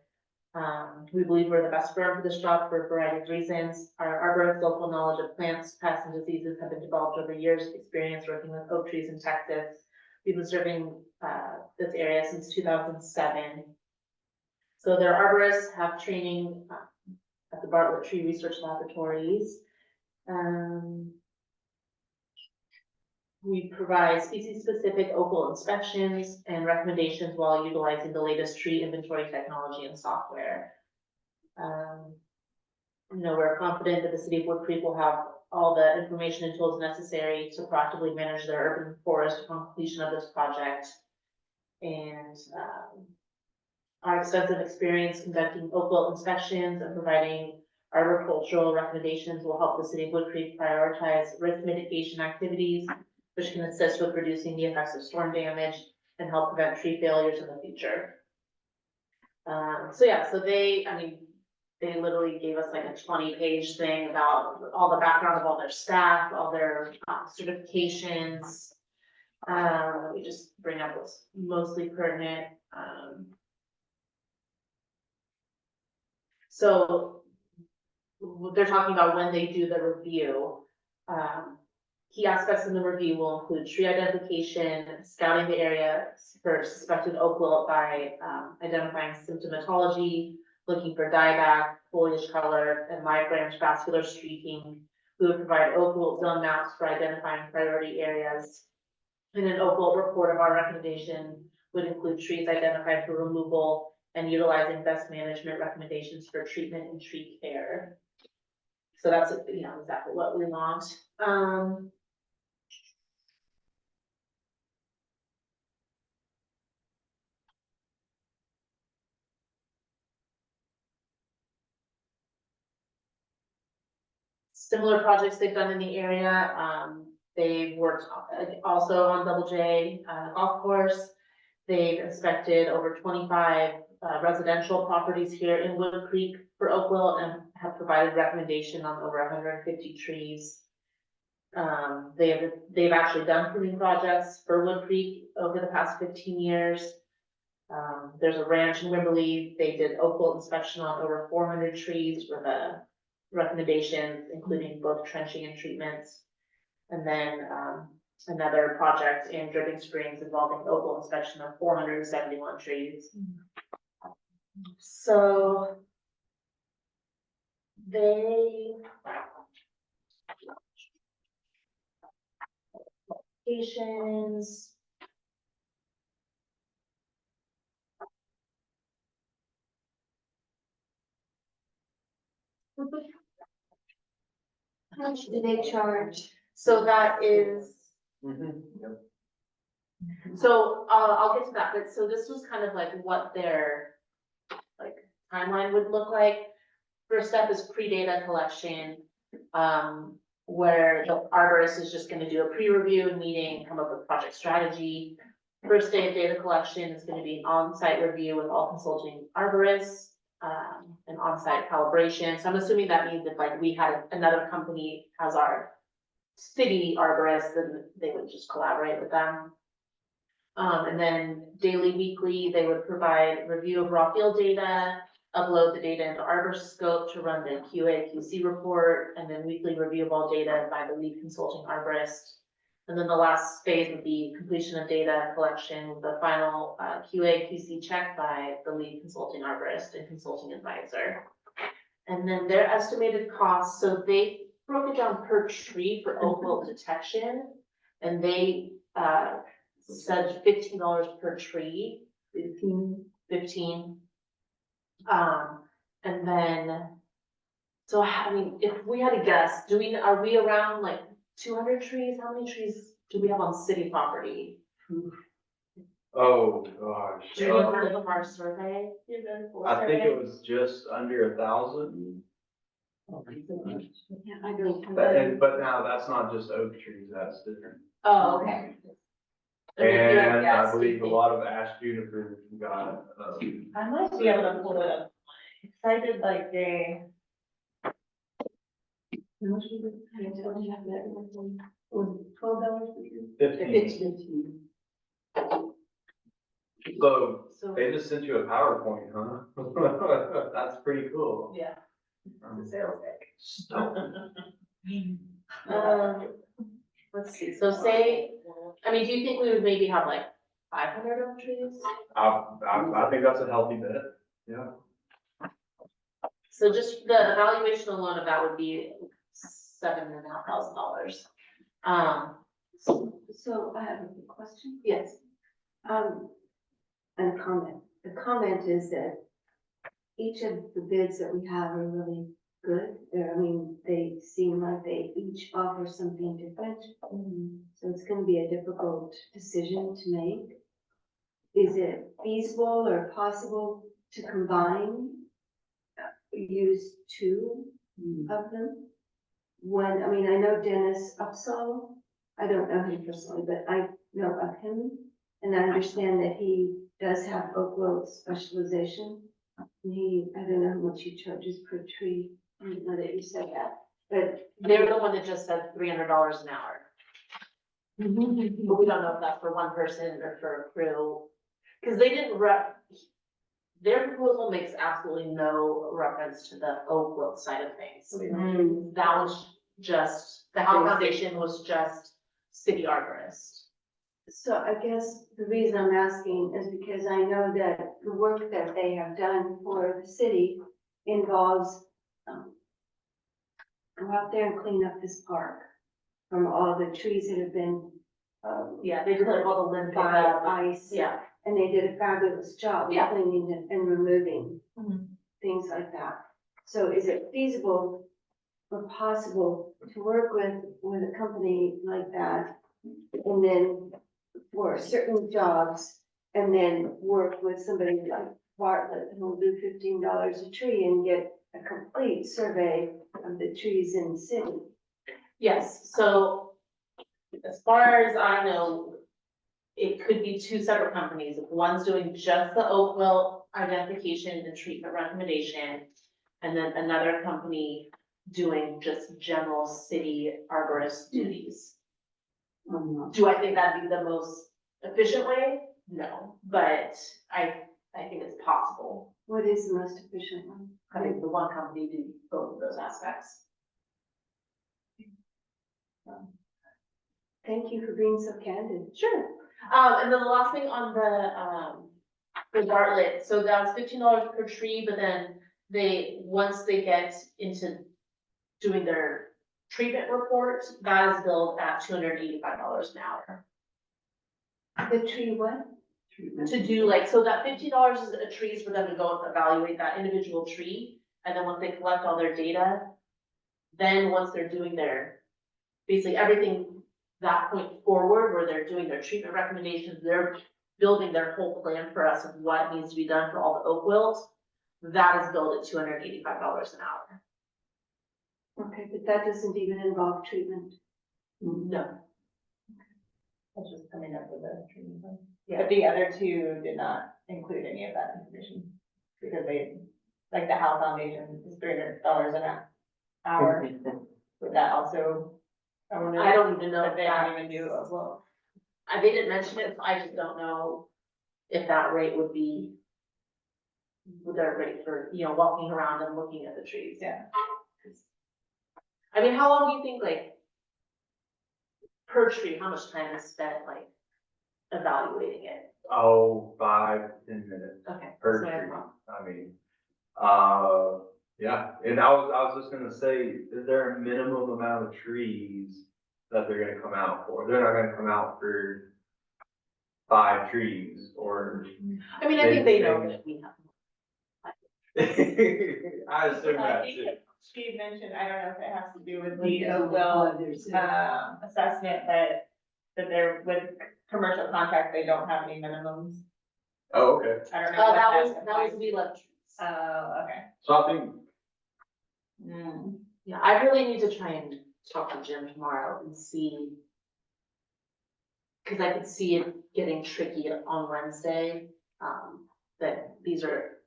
We believe we're the best firm for this job for a variety of reasons. Our arborists' local knowledge of plants, pests, and diseases have been developed over years of experience working with oak trees in Texas. We've been serving this area since 2007. So their arborists have training at the Bartlett Tree Research Laboratories. We provide species-specific Oakville inspections and recommendations while utilizing the latest tree inventory technology and software. We're confident that the city of Wood Creek will have all the information and tools necessary to proactively manage their urban forest upon completion of this project. And our extensive experience conducting Oakville inspections and providing arboricultural recommendations will help the city of Wood Creek prioritize risk mitigation activities, which can assist with reducing the effects of storm damage and help prevent tree failures in the future. So they literally gave us like a 20-page thing about all the background of all their staff, all their certifications. Let me just bring up what's mostly pertinent. So they're talking about when they do the review. Key aspects in the review will include tree identification, scouting the area for suspected oak wilt by identifying symptomatology, looking for dieback, foliage color, and live branch vascular streaking. We would provide oak wilt zone maps for identifying priority areas. And an oak wilt report of our recommendation would include trees identified for removal and utilizing best management recommendations for treatment and tree care. So that's, exactly what we want. Similar projects they've done in the area. They've worked also on Double J golf course. They've inspected over 25 residential properties here in Wood Creek for oak wilt and have provided recommendation on over 150 trees. They've actually done pruning projects for Wood Creek over the past 15 years. There's a ranch in Wimberley. They did oak wilt inspection on over 400 trees with a recommendations, including both trenching and treatments. And then another project in Dripping Springs involving oak wilt inspection of 471 trees. So they applications. How much do they charge? So that is, Yep. so I'll get to that, but so this was kind of like what their timeline would look like. First step is pre-data collection, where the arborist is just gonna do a pre-review meeting, come up with project strategy. First day of data collection is gonna be an on-site review with all consulting arborists, and on-site calibration. So I'm assuming that means if we had another company as our city arborist, then they would just collaborate with them. And then daily, weekly, they would provide review of raw field data, upload the data into Arborscope to run the QA QC report, and then weekly review of all data by the lead consulting arborist. And then the last phase would be completion of data collection with the final QA QC check by the lead consulting arborist and consulting advisor. And then their estimated costs, so they broke it down per tree for oak wilt detection, and they said $15 per tree. 15. And then, so if we had to guess, are we around 200 trees? How many trees do we have on city property? Oh, gosh. Do you remember from our survey? I think it was just under 1,000. Yeah, I don't. But now that's not just oak trees, that's different. Oh, okay. And I yes, believe a we- lot of ash juniper got, I might be able to pull it up. Cause I did like $15. So So, they just sent you a PowerPoint, huh? That's pretty cool. yeah. sales deck. Stop. Let's see, so say, I mean, do you think we would maybe have like 500 oak trees? I think that's a healthy bet, yeah. So just the evaluation alone of that would be $7,500. So I have a quick question. Yes. And a comment. The comment is that each of the bids that we have are really good. I mean, they seem like they each offer something different. So it's gonna be a difficult decision to make. Is it feasible or possible to combine, use two of them? When, I mean, I know Dennis Upsall, I don't know him personally, but I know of him. And I understand that he does have oak wilt specialization. And he, I don't know how much he charges per tree. I didn't know that you said that, but. They're the one that just said $300 an hour, but we don't know if that's for one person or for a crew. Cause they didn't their proposal makes absolutely no reference to the oak wilt side of things. That was just, the Howe Foundation was just city arborist. So I guess the reason I'm asking is because I know that the work that they have done for the city involves, go out there and clean up this park from all the trees that have been, Yeah, they did like all the limb by pickup. ice. Yeah. And they did a fabulous job Yeah. cleaning it and removing Mhm. things like that. So is it feasible or possible to work with a company like that? And then for certain jobs, and then work with somebody like Bartlett who will do $15 a tree and get a complete survey of the trees in the city? Yes, so as far as I know, it could be two separate companies. If one's doing just the oak wilt identification and treatment recommendation, and then another company doing just general city arborist duties. Do I think that'd be the most efficient way? No, but I think it's possible. What is the most efficient one? Having the one company do both of those aspects. Thank you for being so candid. Sure. And then the last thing on the Bartlett, so that was $15 per tree, but then once they get into doing their treatment report, that is billed at $285 an hour. The tree what? To do like, so that $15 is a trees for them to go and evaluate that individual tree, and then once they collect all their data, then once they're doing their, basically everything that point forward, where they're doing their treatment recommendations, they're building their whole plan for us of what needs to be done for all the oak wilt, that is billed at $285 an hour. Okay, but that doesn't even involve treatment. No. That's just coming up with a treatment plan. Yeah. But the other two did not include any of that information, because they, like the Howe Foundation is $300 an hour. Would that also? I don't even know That if they that, don't even do as well. they didn't mention it, so I just don't know if that rate would be their rate for, walking around and looking at the trees. Yeah. I mean, how long do you think, like, per tree, how much time is spent, like, evaluating it? Oh, 5-10 minutes Okay. per so I tree. thought- I mean, yeah, and I was just gonna say, is there a minimum amount of trees that they're gonna come out for? They're not gonna come out for 5 trees or. I mean, I think they know that we have. I assume I that think too. she mentioned, I don't know if it has to do with the oak wilt, assessment, but that they're with commercial contracts, they don't have any minimums. Oh, okay. I don't know. what That was applies we left. to. Oh, okay. So I think, Yeah, I really need to try and talk to Jim tomorrow and see. cause I could see it getting tricky on Wednesday, that these are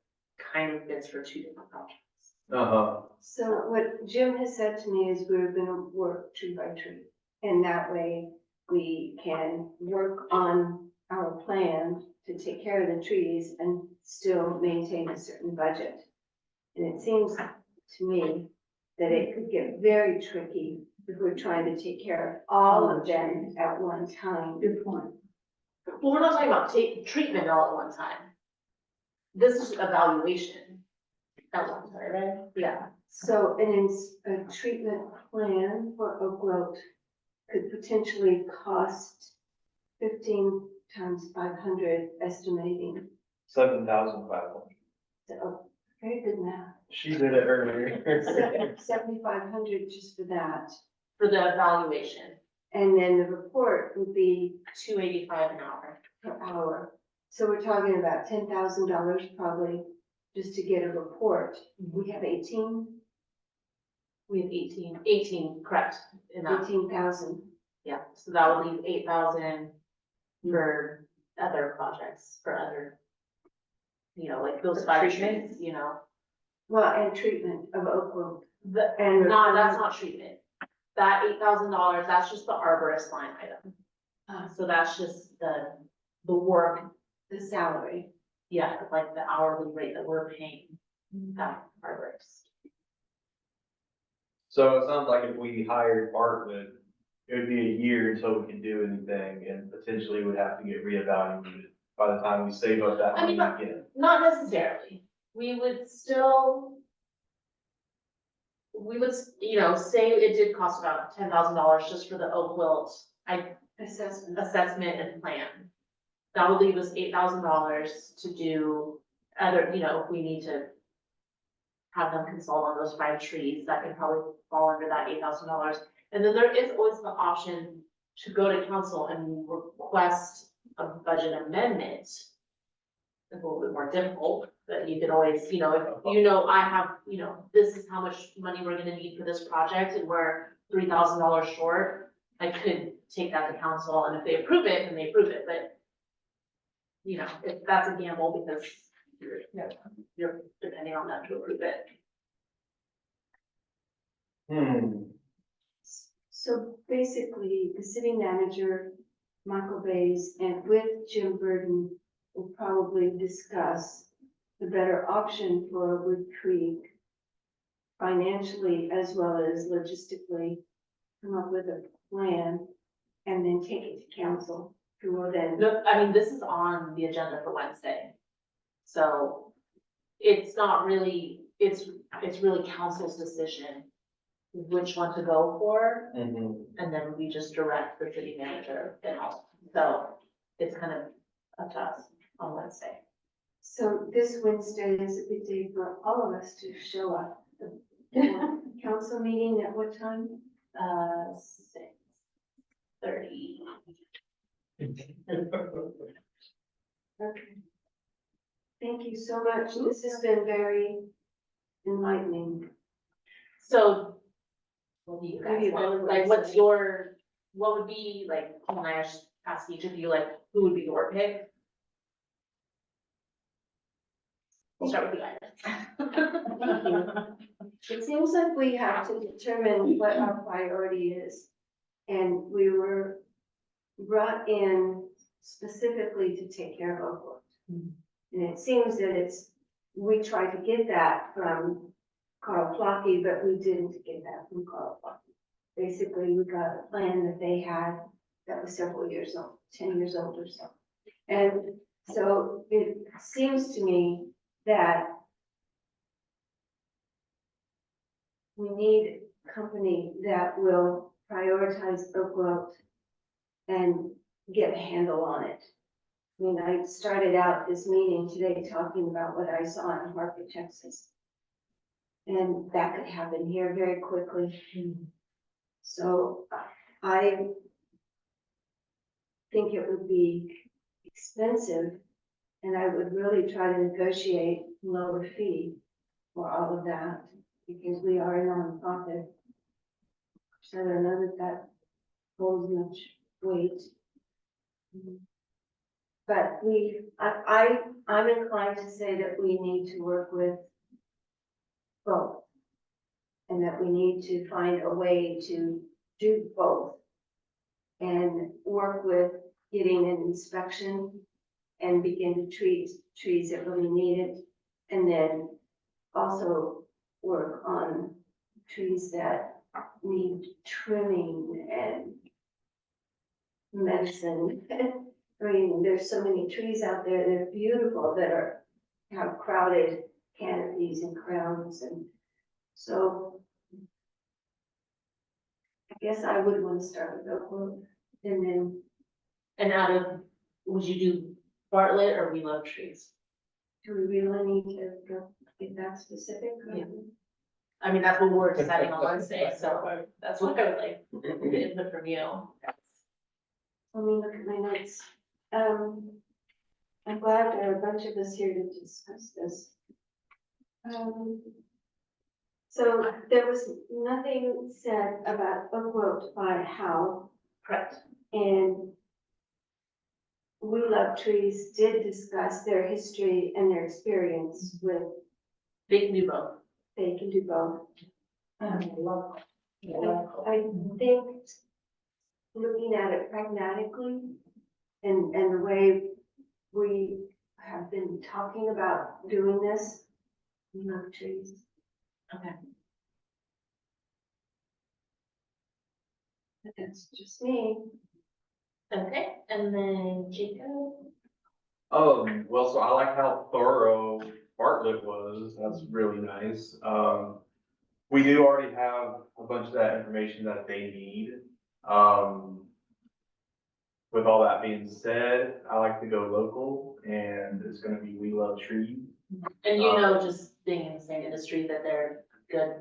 kind of bids for two different projects. Uh-huh. So what Jim has said to me is we're gonna work tree by tree. And that way we can work on our plan to take care of the trees and still maintain a certain budget. And it seems to me that it could get very tricky if we're trying to take care of all of them at one time. Good point. Well, we're not talking about treatment all at one time. This is evaluation at one time, right? Yeah. So a treatment plan for Oak Grove could potentially cost 15 times 500, estimating. 7,500. So, very good math. She did it earlier. 7,500 just for that. For the evaluation, And then the report would be $285 an hour. per hour. So we're talking about $10,000 probably just to get a report. We have 18, We have 18, correct, in that, 18,000. yeah, so that would leave 8,000 for other projects, for other, like those fire treatments, Well, and treatment of Oak Grove. And no, that's not treatment. That $8,000, that's just the arborist line item. So that's just the work, The salary. yeah, like the hourly rate that we're paying that arborist. So it sounds like if we hired Bartlett, it would be a year until we can do anything and potentially would have to get reevaluated by the time we save up that I mean, money again. Not necessarily. We would still, say it did cost about $10,000 just for the Oak Wilt assessment and plan. That would leave us $8,000 to do other, if we need to have them consult on those 5 trees, that could probably fall under that $8,000. And then there is always the option to go to council and request a budget amendment. It's a little bit more difficult, but you could always, if I have, this is how much money we're gonna need for this project and we're $3,000 short, I could take that to council, and if they approve it, then they approve it, but if that's a gamble because you're depending on them to approve it. So basically, the city manager, Michael Bays, and with Jim Burden will probably discuss the better option for Wood Creek financially as well as logistically, come up with a plan and then take it to council, who will then. No, I mean, this is on the agenda for Wednesday. So it's not really, it's really council's decision which one to go for. Mhm. And then we just direct the city manager and all. So it's kind of up to us on Wednesday. So this Wednesday is a good day for all of us to show up. The council meeting at what time? 6:30. Okay. Thank you so much. This has been very enlightening. So what do you guys Maybe want? one Like, Wednesday. what would be, like, can I ask each of you, like, who would be your pick? We'll start with you, Iris. It seems like we have to determine what our priority is. And we were brought in specifically to take care of Oakwood. And it seems that we tried to get that from Carl Flocky, but we didn't get that from Carl Flocky. Basically, we got a plan that they had that was several years old, 10 years old or so. And so it seems to me that we need a company that will prioritize Oak Grove and get a handle on it. I mean, I started out this meeting today talking about what I saw in Harper, Texas. And that could happen here very quickly. So I think it would be expensive, and I would really try to negotiate lower fee for all of that, because we are a nonprofit. So I don't know that holds much weight. But I'm inclined to say that we need to work with both. And that we need to find a way to do both. And work with getting an inspection and begin to treat trees that really need it. And then also work on trees that need trimming and medicine. I mean, there's so many trees out there that are beautiful that have crowded canopies and crowns, and so I guess I would want to start with Oakwood, and then And out of, would you do Bartlett or We Love Trees? do we really need to go get that specific? Yeah. I mean, that's what we're deciding on Wednesday, so that's what I would like, the input from you. Let me look at my notes. I'm glad there are a bunch of us here to discuss this. So there was nothing said about Oakwood by Howe, Correct. and We Love Trees did discuss their history and their experience with, They can do both. they can do both. Local. I think looking at it pragmatically and the way we have been talking about doing this, We Love Trees. Okay. But that's just me. Okay, and then Jacob? Well, so I like how thorough Bartlett was, that's really nice. We do already have a bunch of that information that they need. With all that being said, I like to go local, and it's gonna be We Love Trees. And just being in the same industry, that they're good.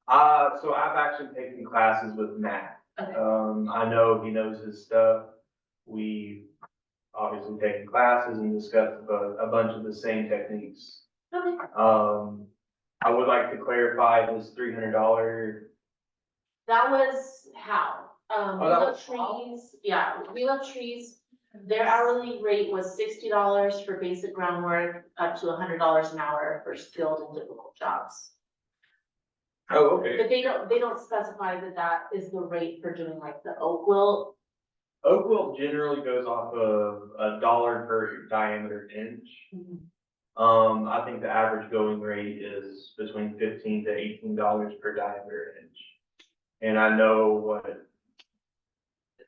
So I've actually taken classes with Matt. Okay. I know he knows his stuff. We've obviously taken classes and discussed a bunch of the same techniques. Okay. I would like to clarify this $300. That was how, We that Love was how? Trees, yeah, We Love Trees, their hourly rate was $60 for basic groundwork, up to $100 an hour for skilled and difficult jobs. Oh, okay. But they don't specify that is the rate for doing like the oak wilt. Oak wilt generally goes off of $1 per diameter inch. I think the average going rate is between $15 to $18 per diameter inch. And I know what,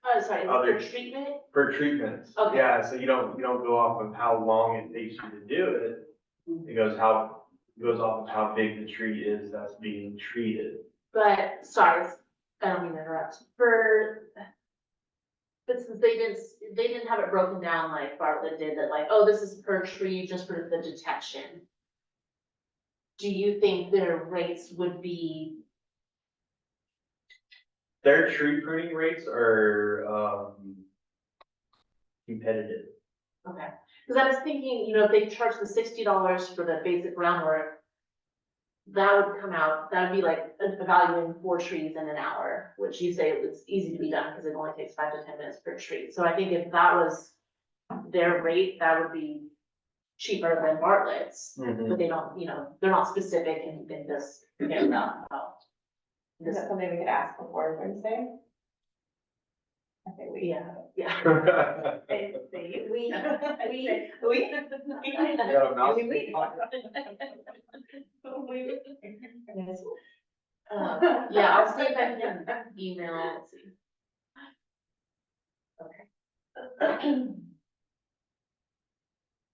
Sorry, is it Other- for treatment? for treatments, Okay. yeah, so you don't go off of how long it takes you to do it. It goes off of how big the tree is that's being treated. But, sorry, I don't mean to interrupt, but since they didn't have it broken down like Bartlett did, that like, oh, this is per tree just for the detection. Do you think their rates would be, Their tree pruning rates are, competitive. okay, because I was thinking, if they charge the $60 for the basic groundwork, that would come out, that would be like evaluating 4 trees in an hour, which you say it's easy to be done because it only takes 5 to 10 minutes per tree. So I think if that was their rate, that would be cheaper than Bartlett's, but they don't, they're not specific and you can just figure it out. Is This, that something we could ask before Wednesday? I think we. yeah. We, Yeah, mouse- Yeah, I'll see if I can email, let's see.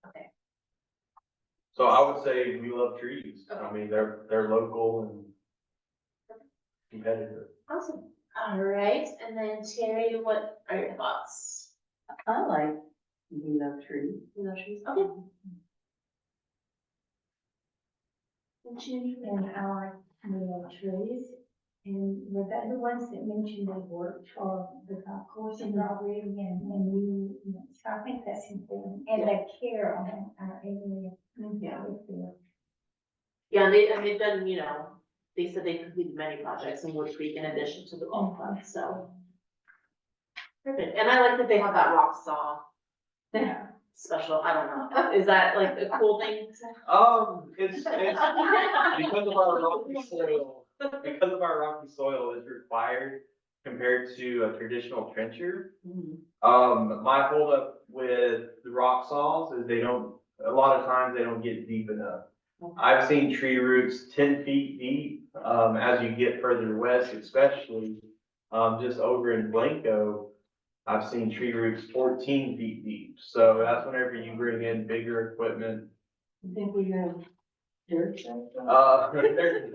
Okay. So I would say We Love Trees. I Okay. mean, they're local and competitive. Awesome. All right, and then Terry, what are your thoughts? I like We Love Trees. Okay. And Judy? And our trees, and were that the ones that mentioned they worked for the golf course in Robbery and we, so I think that's important, and they care on our area. Yeah. We feel. Yeah, and they've done, they said they completed many projects in Wood Creek in addition to the golf club, so. Perfect, and I like that they have that rock saw special, I don't know, is that like a cool thing? It's because of our rocky soil, it's required compared to a traditional trencher. My holdup with the rock saws is a lot of times they don't get deep enough. I've seen tree roots 10 feet deep, as you get further west especially, just over in Blanco. I've seen tree roots 14 feet deep, so that's whenever you bring in bigger equipment. I think we have dirt.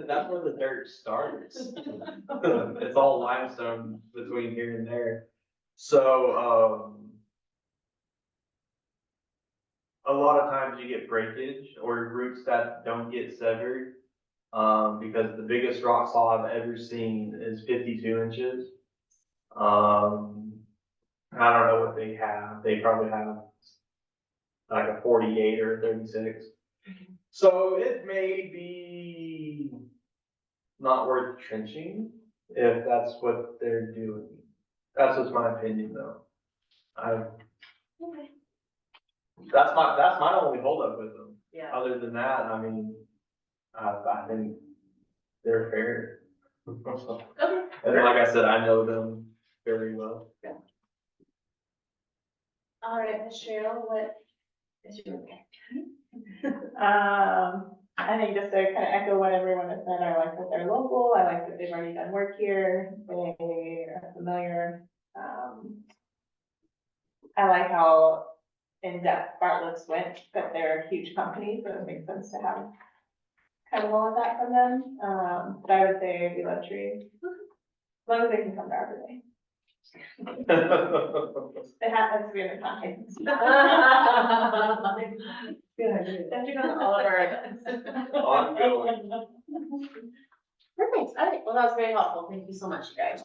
That's where the dirt starts. It's all limestone between here and there. So, a lot of times you get breakage or roots that don't get severed. Because the biggest rock saw I've ever seen is 52 inches. I don't know what they have. They probably have like a 48 or a 36. So it may be not worth trenching if that's what they're doing. That's just my opinion though. That's my only holdup with them. Yeah. Other than that, I mean, I think they're fair. Okay. And like I said, I know them very well. All right, Ms. Cheryl, what is your? I think just to kind of echo what everyone has said, I like that they're local, I like that they've already done work here, they are familiar. I like how in-depth Bartlett's went, that they're a huge company, so it makes sense to have kind of all of that from them. But I would say we love trees, as long as they can come to our day. It happens to be in the context. Good idea. Don't you go to all of our events? Ongoing. Perfect, all right, well, that was very helpful, thank you so much, you guys.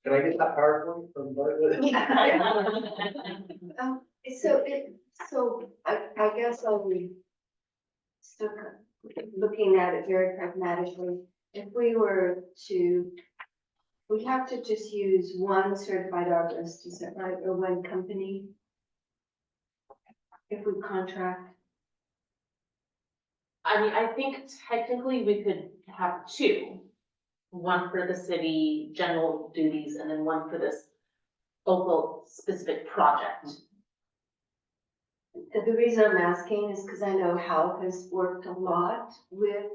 Can I get that PowerPoint from Bartlett? So I guess I'll be stuck looking at it very pragmatically. If we were to, we have to just use one certified arborist, is that right, or one company? If we contract, I mean, I think technically we could have two. One for the city general duties and then one for this local specific project. the reason I'm asking is because I know Hal has worked a lot with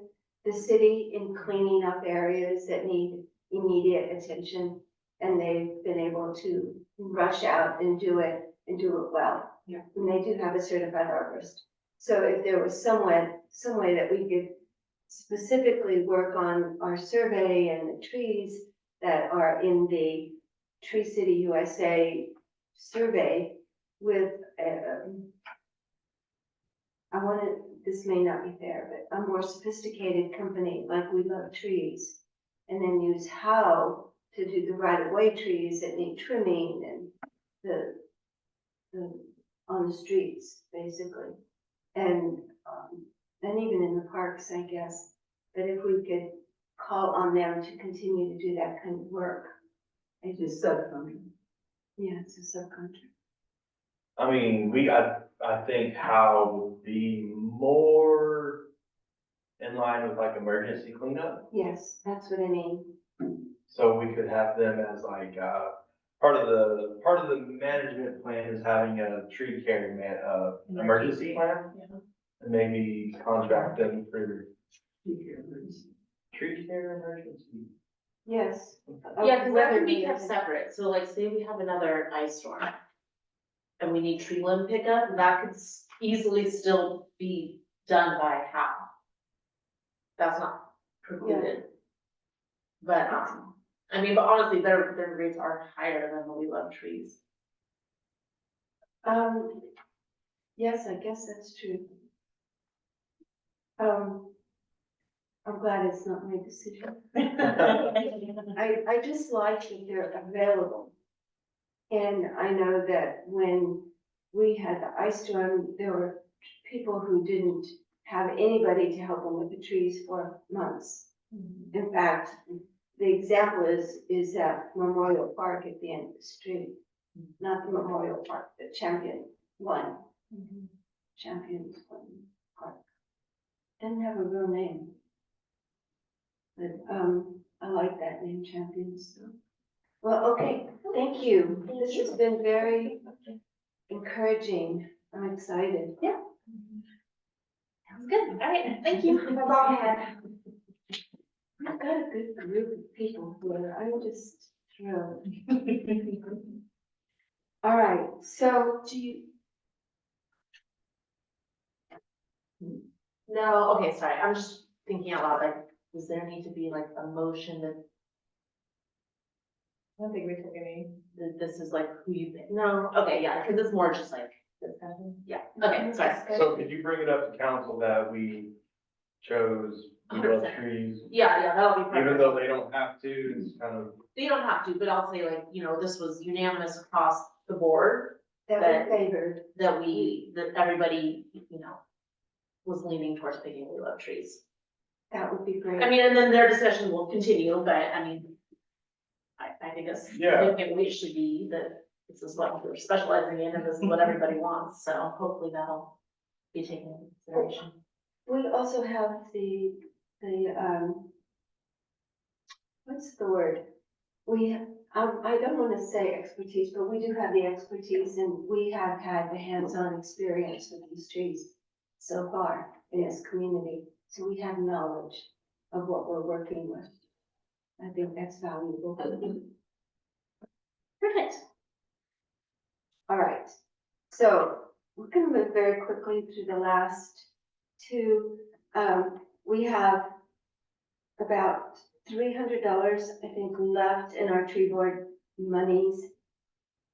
the city in cleaning up areas that need immediate attention. And they've been able to rush out and do it well. Yeah. And they do have a certified arborist. So if there was some way that we could specifically work on our survey and the trees that are in the Tree City USA survey with, this may not be fair, but a more sophisticated company like We Love Trees. And then use how to do the right-of-way trees that need trimming and on the streets, basically. And even in the parks, I guess, that if we could call on them to continue to do that kind of work. It's just subcontract. Yeah, it's a subcontract. I mean, I think how would be more in line with like emergency cleanup. Yes, that's what I mean. So we could have them as like, part of the management plan is having a tree care emergency plan. And maybe contract them for tree care emergency. Yes. Yeah, cause that Whether can be we- kept separate, so like say we have another ice storm. And we need tree limb pickup, that could easily still be done by Hal. That's not precluded. But, I mean, but honestly, their rates are higher than the We Love Trees. Yes, I guess that's true. I'm glad it's not my decision. I just like that they're available. And I know that when we had the ice storm, there were people who didn't have anybody to help them with the trees for months. In fact, the example is at Memorial Park at the end of the street, not the Memorial Park, the Champion one. Champions One Park. Doesn't have a real name. But, I like that name, Champions, so. Well, okay, thank you. This has been very encouraging. I'm excited. Sounds good. All right, thank you. That's all I had. We've got a good group of people here. I'm just thrilled. All right, so do you, No, okay, sorry, I'm just thinking out loud, like, does there need to be like a motion that I don't think we took any. this is like who you think? No, okay, yeah, because it's more just like discussion. Yeah, okay, sorry. So could you bring it up to council that we chose We Love 100%. Trees? Yeah, that'll be perfect. Even though they don't have to, it's kind of, They don't have to, but I'll say like, this was unanimous across the board that we favored? that everybody, was leaning towards picking We Love Trees. That would be great. I mean, and then their discussion will continue, but I mean, I think it's, Yeah. I think it should be that this is what we're specializing in and this is what everybody wants, so hopefully that'll be taken into consideration. We also have what's the word? I don't want to say expertise, but we do have the expertise and we have had the hands-on experience with these trees so far in this community. So we have knowledge of what we're working with. I think that's valuable. Perfect. All right, so we're gonna move very quickly through the last two. We have about $300, I think, left in our tree board monies.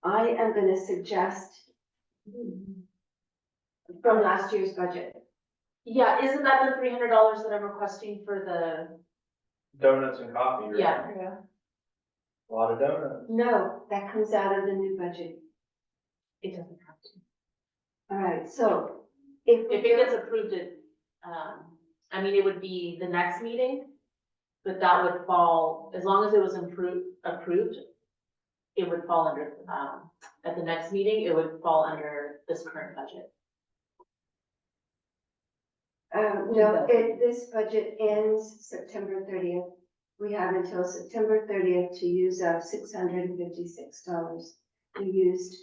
I am gonna suggest from last year's budget. Yeah, isn't that the $300 that I'm requesting for the, donuts and coffee, right? yeah, A lot of donuts. No, that comes out of the new budget. it doesn't have to. All right, so if. If it gets approved, it would be the next meeting, but that would fall, as long as it was approved, it would fall under, at the next meeting, it would fall under this current budget. No, this budget ends September 30th. We have until September 30th to use up $656. We used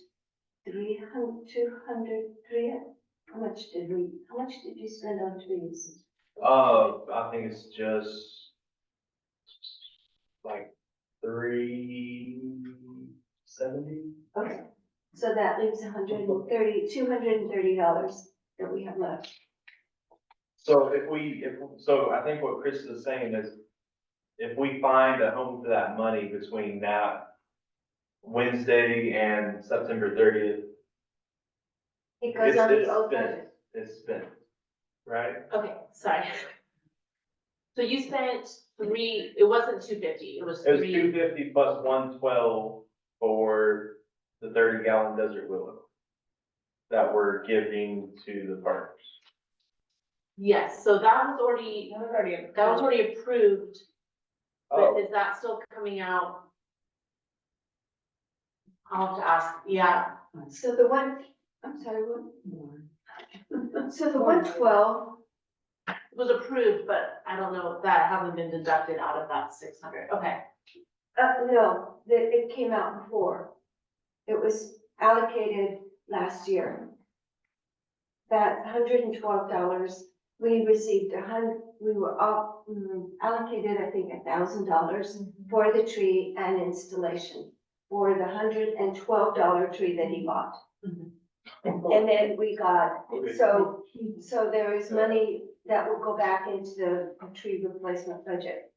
200, how much did you spend on trees? I think it's just like 370. Okay, so that leaves $230 that we have left. So so I think what Chris is saying is, if we find a home for that money between that Wednesday and September 30th, It goes on the old spent. budget. It's spent, right? Okay, sorry. So you spent it wasn't 250, it was It was 3. 250 plus 112 for the 30-gallon desert willow that we're giving to the partners. Yes, so that was already approved, but Oh, is that still coming out? I'll have to ask, yeah, So the one, I'm sorry, what? So the 112, it was approved, but I don't know if that hasn't been deducted out of that 600, okay. no, it came out before. It was allocated last year. That $112, we received we were allocated, I think, $1,000 for the tree and installation for the $112 tree that he bought. And then we got, okay. so there is money that will go back into the tree replacement budget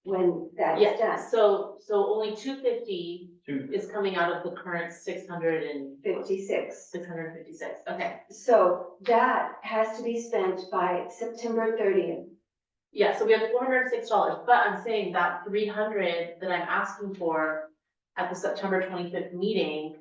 when that's Yeah, done. so only 250 Two- is coming out of the current 56. 656, okay. So that has to be spent by September 30th. Yeah, so we have $406, but I'm saying that 300 that I'm asking for at the September 25th meeting,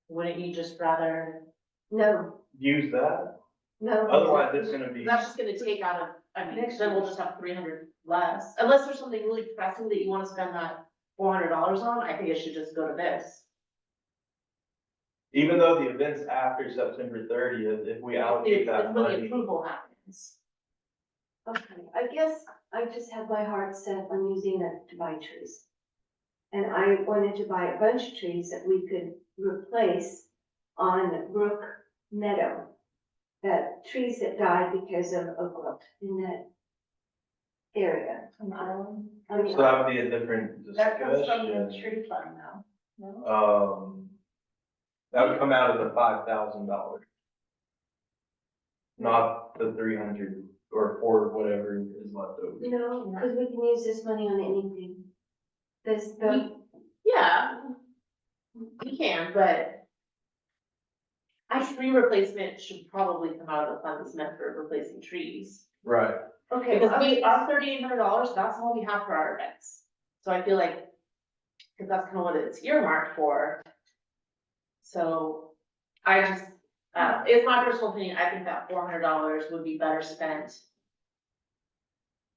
wouldn't you just rather, No, Use that, no. otherwise it's gonna be, that's just gonna take out of, Next then we'll year. just have 300 less. Unless there's something really pressing that you wanna spend that $400 on, I think it should just go to this. Even though the event's after September 30th, if we allocate that It's when the money, approval happens. Okay, I guess I just had my heart set on using it to buy trees. And I wanted to buy a bunch of trees that we could replace on Brook Meadow. That trees that died because of oak wilt in that area. An island. I mean, so that would be a different That comes from the discussion. tree fund now, no? That would come out of the $5,000. Not the 300 or four, whatever is left over. no, because we can use this money on anything. Yeah, we can, but tree replacement should probably come out of the funds meant for replacing trees. Right. Okay, Because well, our $3,800, that's all we have for our events. So I feel like, because that's kind of what it's earmarked for. So I just, it's my personal opinion, I think that $400 would be better spent.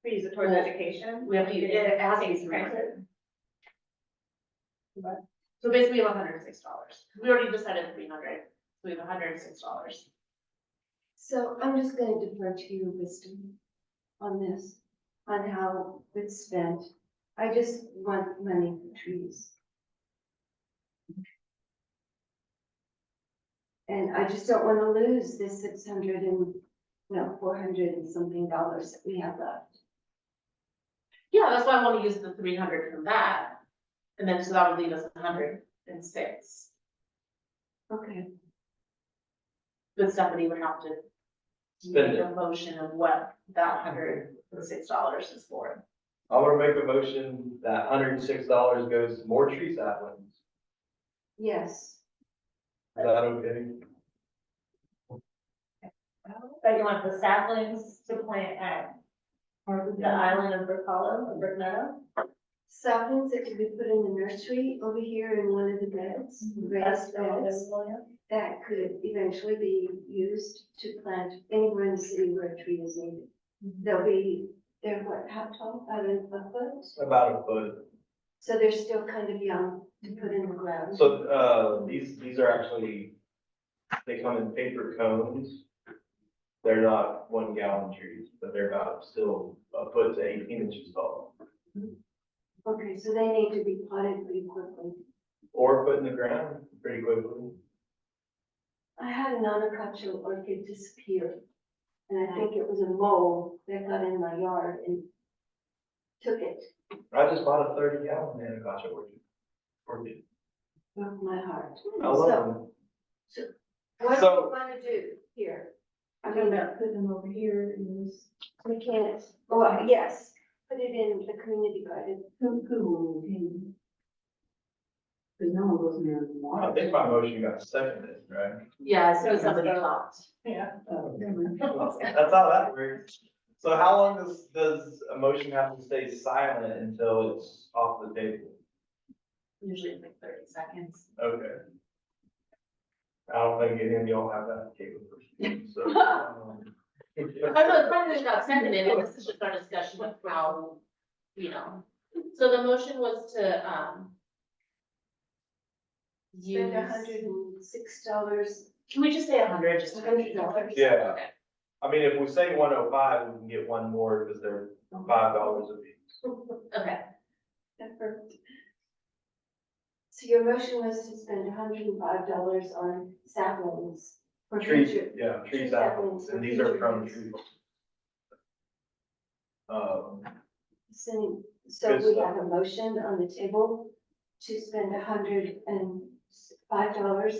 We use it towards Well, education. We have to, it has to be Expensive. 300. So basically we have $106. We already decided 300, so we have $106. so I'm just gonna defer to your wisdom on this, on how it's spent. I just want money for trees. And I just don't wanna lose this 400 and something dollars that we have left. Yeah, that's why I want to use the 300 from that. And then, so that would leave us 106. Okay, But Stephanie would have to Spend make it. a motion of what that $106 is for. I want to make a motion that $106 goes to more tree saplings. yes. Is that okay? But you want the saplings to plant at the island of Brook Hollow, or Brook Meadow? Saplings that could be put in the nursery over here in one of the beds, raised beds, that could eventually be used to plant anywhere in the city where a tree is needed. They're what, how tall, about a foot? About a foot. So they're still kind of young to put in the ground. So, these are actually, they come in paper cones. They're not 1 gallon trees, but they're about still a foot to 18 inches tall. Okay, so they need to be potted pretty quickly. Or put in the ground pretty quickly. I had an Anacacho orchid disappear. And I think it was a mole that got in my yard and took it. I just bought a 30 gallon Anacacho orchid. Broke my heart. I love So, them. what do So- you want to do here? I How mean, about put them over here in this, we can't, oh, yes, put it in the community garden. Who will, because no one goes in there and I water. think my motion got seconded, right? Yeah, so somebody talked. yeah. Oh, never mind. That's how that works. So how long does a motion have to stay silent until it's off the table? Usually it's like 30 seconds. Okay. I don't think any of y'all have that capability, so. I know, it's funny that it got seconded, and this is just our discussion of how, So the motion was to, Spend use, $106. can we just say 100, just to confuse them? $100. Yeah. Okay. I mean, if we say 105, we can get one more because they're $5 a piece. Okay, So your motion was to spend $105 on saplings for Tree, future. yeah, tree tree saplings, saplings and for these are future from use. tree. So Good we stuff. have a motion on the table to spend $105.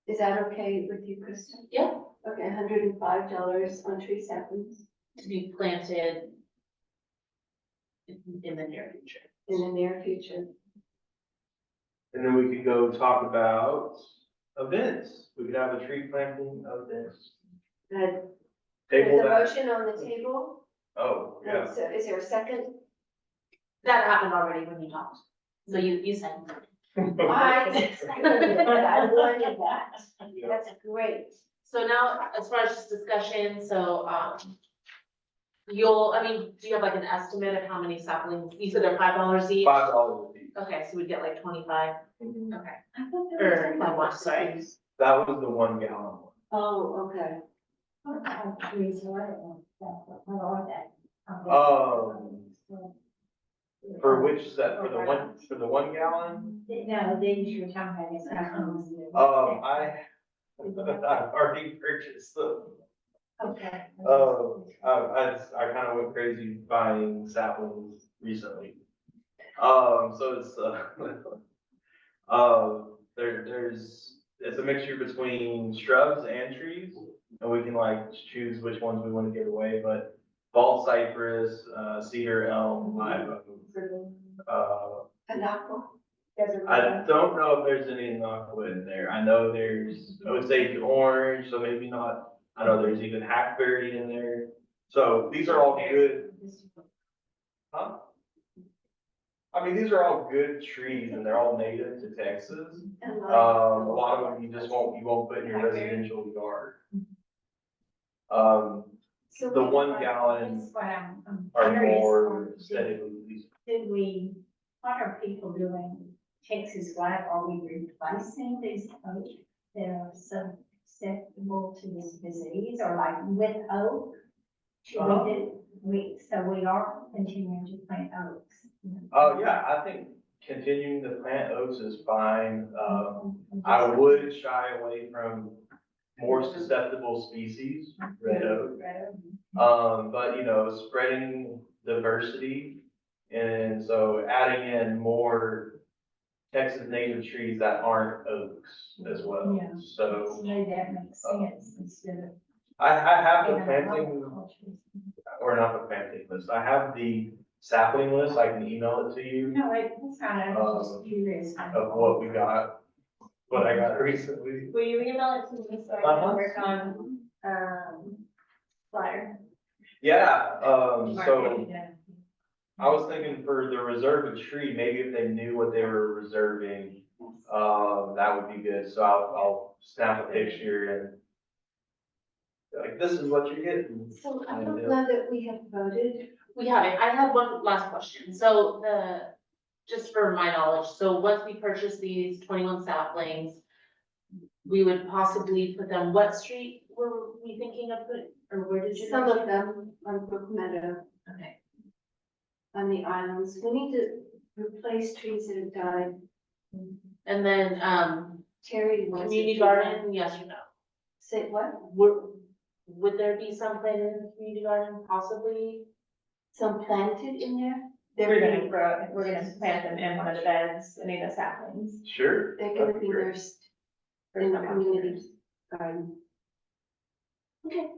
Is that okay with you, Kristen? yeah, Okay, $105 on tree saplings to be planted in the near future. in the near future. And then we could go talk about events. We could have a tree planting event. There's Table a that. motion on the table. Oh, yeah. So is there a second? That happened already when you talked, so you said. I wanted that. Yeah. That's great. So now, as far as just discussion, so, do you have like an estimate of how many saplings, you said they're $5 each? $5 a piece. Okay, so we'd get like 25 Okay. I thought Or, there was no, one. what, sorry. That was the 1 gallon one. Oh, okay. Trees, what are that? For which set, for the 1 gallon? No, these you're talking Oh, I've already purchased them. Okay. I kind of went crazy buying saplings recently. So it's, it's a mixture between shrubs and trees, and we can like choose which ones we want to give away, but bald cypress, cedar, elm, live oak, An apple. I don't know if there's any aqua in there. I know there's Osage orange, so maybe not. I know there's even hackberry in there. So these are all good, huh? I mean, these are all good trees and they're all native to Texas. And A like, lot of them you won't put in your residential yard. so The we- 1 gallon That's what I'm are curious more on. aesthetically pleasing. Did we, what are people doing? Texas Black, are we replacing these oak that are susceptible to this disease or like with oak? Should so we are continuing to plant oaks. Oh, yeah, I think continuing to plant oaks is fine. I would shy away from more susceptible species, red oak. But you know, spreading diversity, and so adding in more Texas native trees that aren't oaks as well. Yeah. So Maybe that makes sense instead of. I have the having planting, monocultures. or not the planting list, I have the sapling list, I can email it to you No, it's kind of just curious. of what we got, what I got recently. Will you email it to me so I Uh-huh. can work on, flyer? Yeah, so Yeah. I was thinking for the reserve a tree, maybe if they knew what they were reserving, that would be good. So I'll snap a picture and like, this is what you're getting. So I don't know that we have voted. We haven't. I have one last question. So just for my knowledge, so once we purchase these 21 saplings, we would possibly put them, what street were we thinking of putting, or where did you? Some mention? of them on Brook Meadow, Okay. on the islands. We need to replace trees that have died. And then, Terry wants. community to do that. garden, yes or no? Say what? Would there be some planted in the community garden, possibly? Some planted in there? We're gonna grow it, we're gonna plant them in one of the beds, any of the saplings. Sure. They're that'd gonna be great. nursed in the community garden. Okay.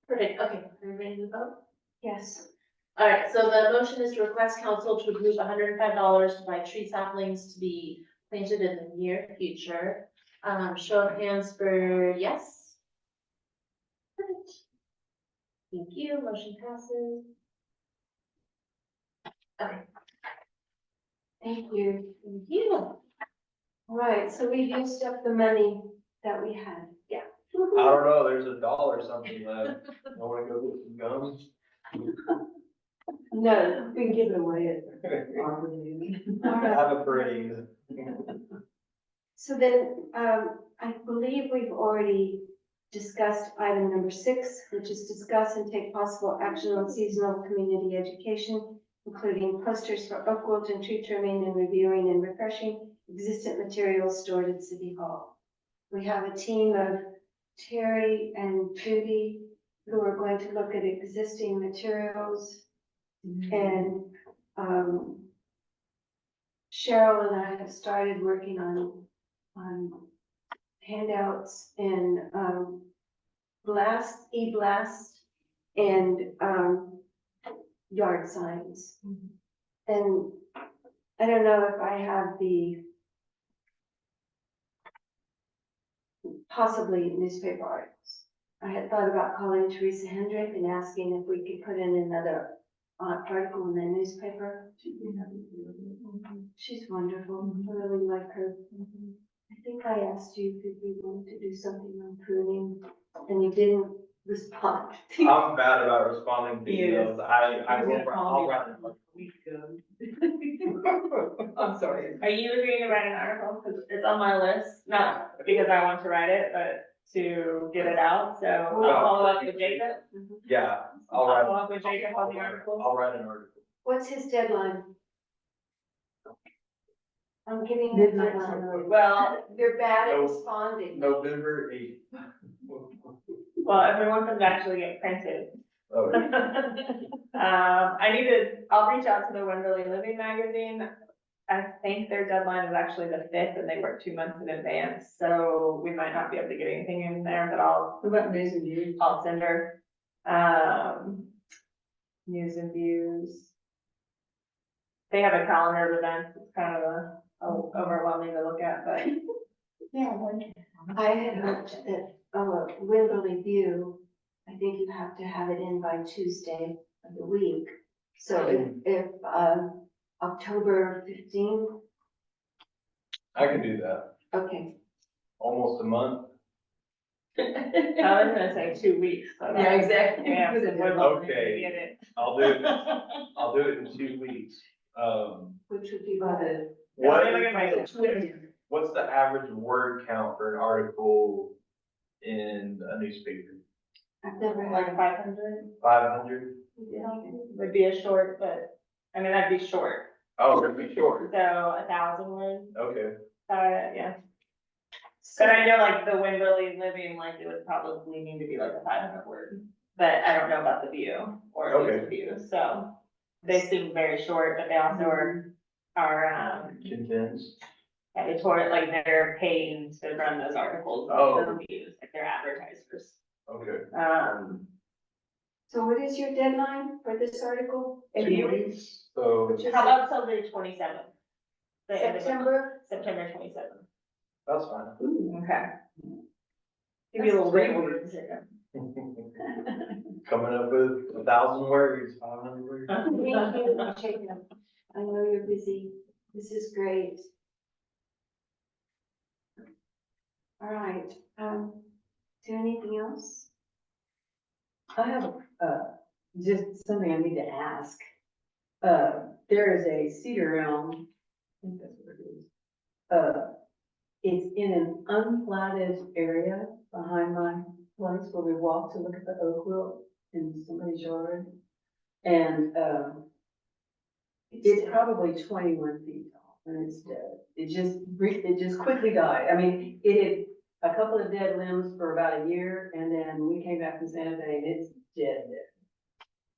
Perfect, okay, are we ready to vote? Yes. All right, so the motion is to request council to approve $105 to buy tree saplings to be planted in the near future. Show of hands for yes. Perfect. Thank you, motion passes. Okay, Thank you. thank you. All right, so we used up the money that we had. Yeah. I don't know, there's $1 something left. I wanna go get some gums. No, we can give it away. Have a parade. So then, I believe we've already discussed item number 6, which is discuss and take possible action on seasonal community education, including posters for Oakwood and tree trimming and reviewing and refreshing existent materials stored at City Hall. We have a team of Terry and Judy who are going to look at existing materials. And Cheryl and I have started working on handouts and e-blast and yard signs. And I don't know if I have possibly newspaper articles. I had thought about calling Teresa Hendrick and asking if we could put in another article in the newspaper. She's wonderful. I really like her. I think I asked you if we wanted to do something on pruning, and you didn't respond. I'm bad about responding to He is. emails. I He was will, gonna call I'll me write like it. a week ago. I'm sorry. Are you agreeing to write an article? Cause it's on my list, not because I want to write it, but to get it out, so I'll follow up with Jacob. Yeah, I'll I'll follow write, up with Jacob on the article. I'll write an article. What's his deadline? I'm giving you a Midnight deadline. tomorrow. Well, You're bad at No. responding. November 8th. well, if we want them to actually get printed. Oh, I'll reach out to the Wimberley Living magazine. I think their deadline is actually the 5th and they work 2 months in advance, so we might not be able to get anything in there, but What about News and Views? I'll send her. News and Views. They have a calendar of events, it's kind of overwhelming to look at, but Yeah, I had hoped that, Wimberley View, I think you have to have it in by Tuesday of the week. So if, October 15th, I can do that. okay, Almost a month. I was gonna say 2 weeks. but Yeah, exactly. Yeah, so we're looking to Okay. get it. I'll do it in 2 weeks. which would be By by the. What, Let me look at my- what's the average word count for an article in a newspaper? I've never Like had. 500, 500? would be a short, but, I mean, that'd be short, Oh, it'd be short. so 1,000 words, Okay. yeah. But I know like the Wimberley Living, like it would probably need to be like a 500 word, but I don't know about the View or Okay. the View, so. They seem very short, but they also are, Condensed. editorial, like they're paying to run those articles Oh. on the Views, like they're advertisers. Okay. So what is your deadline for this article? If 2 you, weeks, so Which is how about till the 27th? The end of the month, September? September 27th. that's fine. Okay. Give you a little bit more. Coming up with 1,000 words, 500 words. Thank you, Jacob. I know you're busy. This is great. All right, is there anything else? I have, just something I need to ask. There is a cedar elm, I think that's what it is. It's in an unplatted area behind my place where we walk to look at the oak wilt in somebody's yard. And, it's probably 21 feet tall and it's dead. It just quickly died. I mean, it had a couple of dead limbs for about a year and then we came back from Santa Fe and it's dead.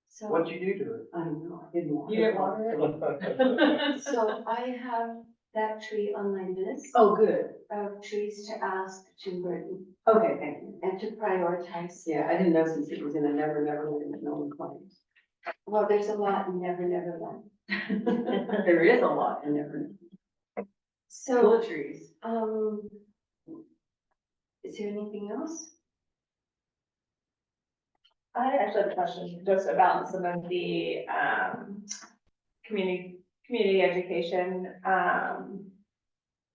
So, What'd you do to it? I don't know, I didn't want. You didn't water it? so I have that tree on my list Oh, good. of trees to ask Jim Burton Okay, thank you. and to prioritize. Yeah, I didn't know since it was in a never land that no one claims. Well, there's a lot in Never Never Land. There is a lot in Never. Full So, of trees. is there anything else? I actually have a question just about some of the, community education.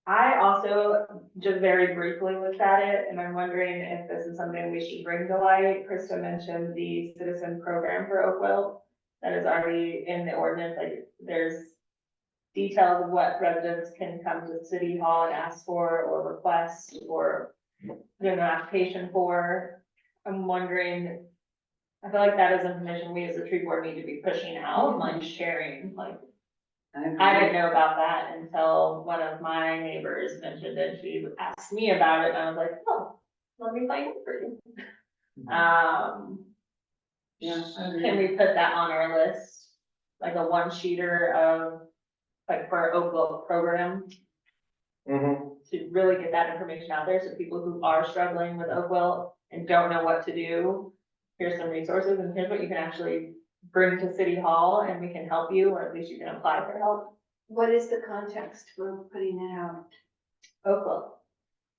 I also just very briefly looked at it and I'm wondering if this is something we should bring to light. Krista mentioned the citizen program for Oakville that is already in the ordinance, like there's details of what residents can come to City Hall and ask for or request or do an application for. I'm wondering, I feel like that is information we as a tree board need to be pushing out, like sharing, like I didn't know about that until one of my neighbors mentioned it. She asked me about it and I was like, oh, let me find it for you. Yeah, I agree. Can we put that on our list? Like a one-sheeter of, like for Oakville program Mm-hmm. to really get that information out there. So people who are struggling with Oakville and don't know what to do, here's some resources and here's what you can actually bring to City Hall and we can help you, or at least you can apply for help. What is the context for putting it out? Oakville,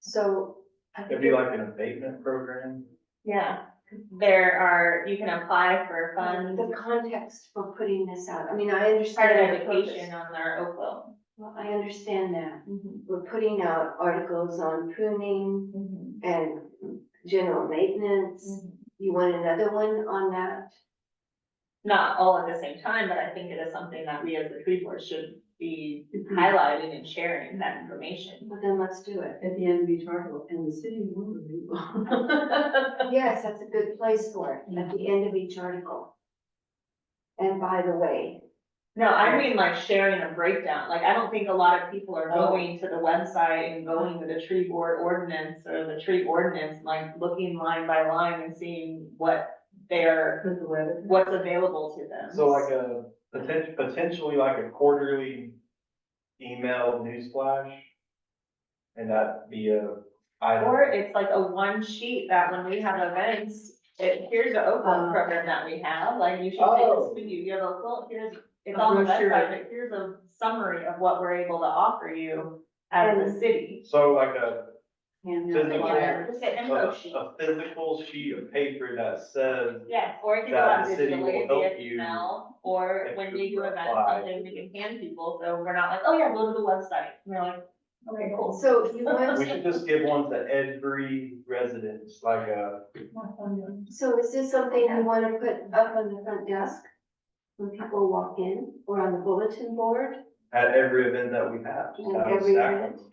So. I It'd think be like an abatement program. yeah. You can apply for funds, the context for putting this out. I mean, I understand. part of the purpose. education on our Oakville. Well, I understand that. We're putting out articles on pruning and general maintenance. You want another one on that? Not all at the same time, but I think it is something that we as the tree board should be highlighting and sharing that information. Well, then let's do it. At the end of each article, and the city will review. Yes, that's a good place for it, at the end of each article. And by the way, No, I mean like sharing a breakdown, like I don't think a lot of people are going to the website and going to the tree board ordinance or the tree ordinance, like looking line by line and seeing what they're, Put the web. what's available to them. So like a, potentially like a quarterly email newsflash? And that be a item? Or it's like a one sheet that when we have events, here's the Oakland program that we have, like you should take this Oh. with you, you have a, well, here's, it's A on the brochure. website, but here's a summary of what we're able to offer you as a city. So like a, Handheld Yeah, flyer. just an info sheet. a physical sheet of paper that says, Yes, or it can go that out the city digitally will via help you email, or if when you we do events, apply. something we can hand people, so we're not like, oh yeah, go to the website. We're like, okay, cool. so you want, we should just give one to every resident, like a, so is this something you want to put up on the front desk? When people walk in, or on the bulletin board? at every event that we have, just At have a every stack of event? them.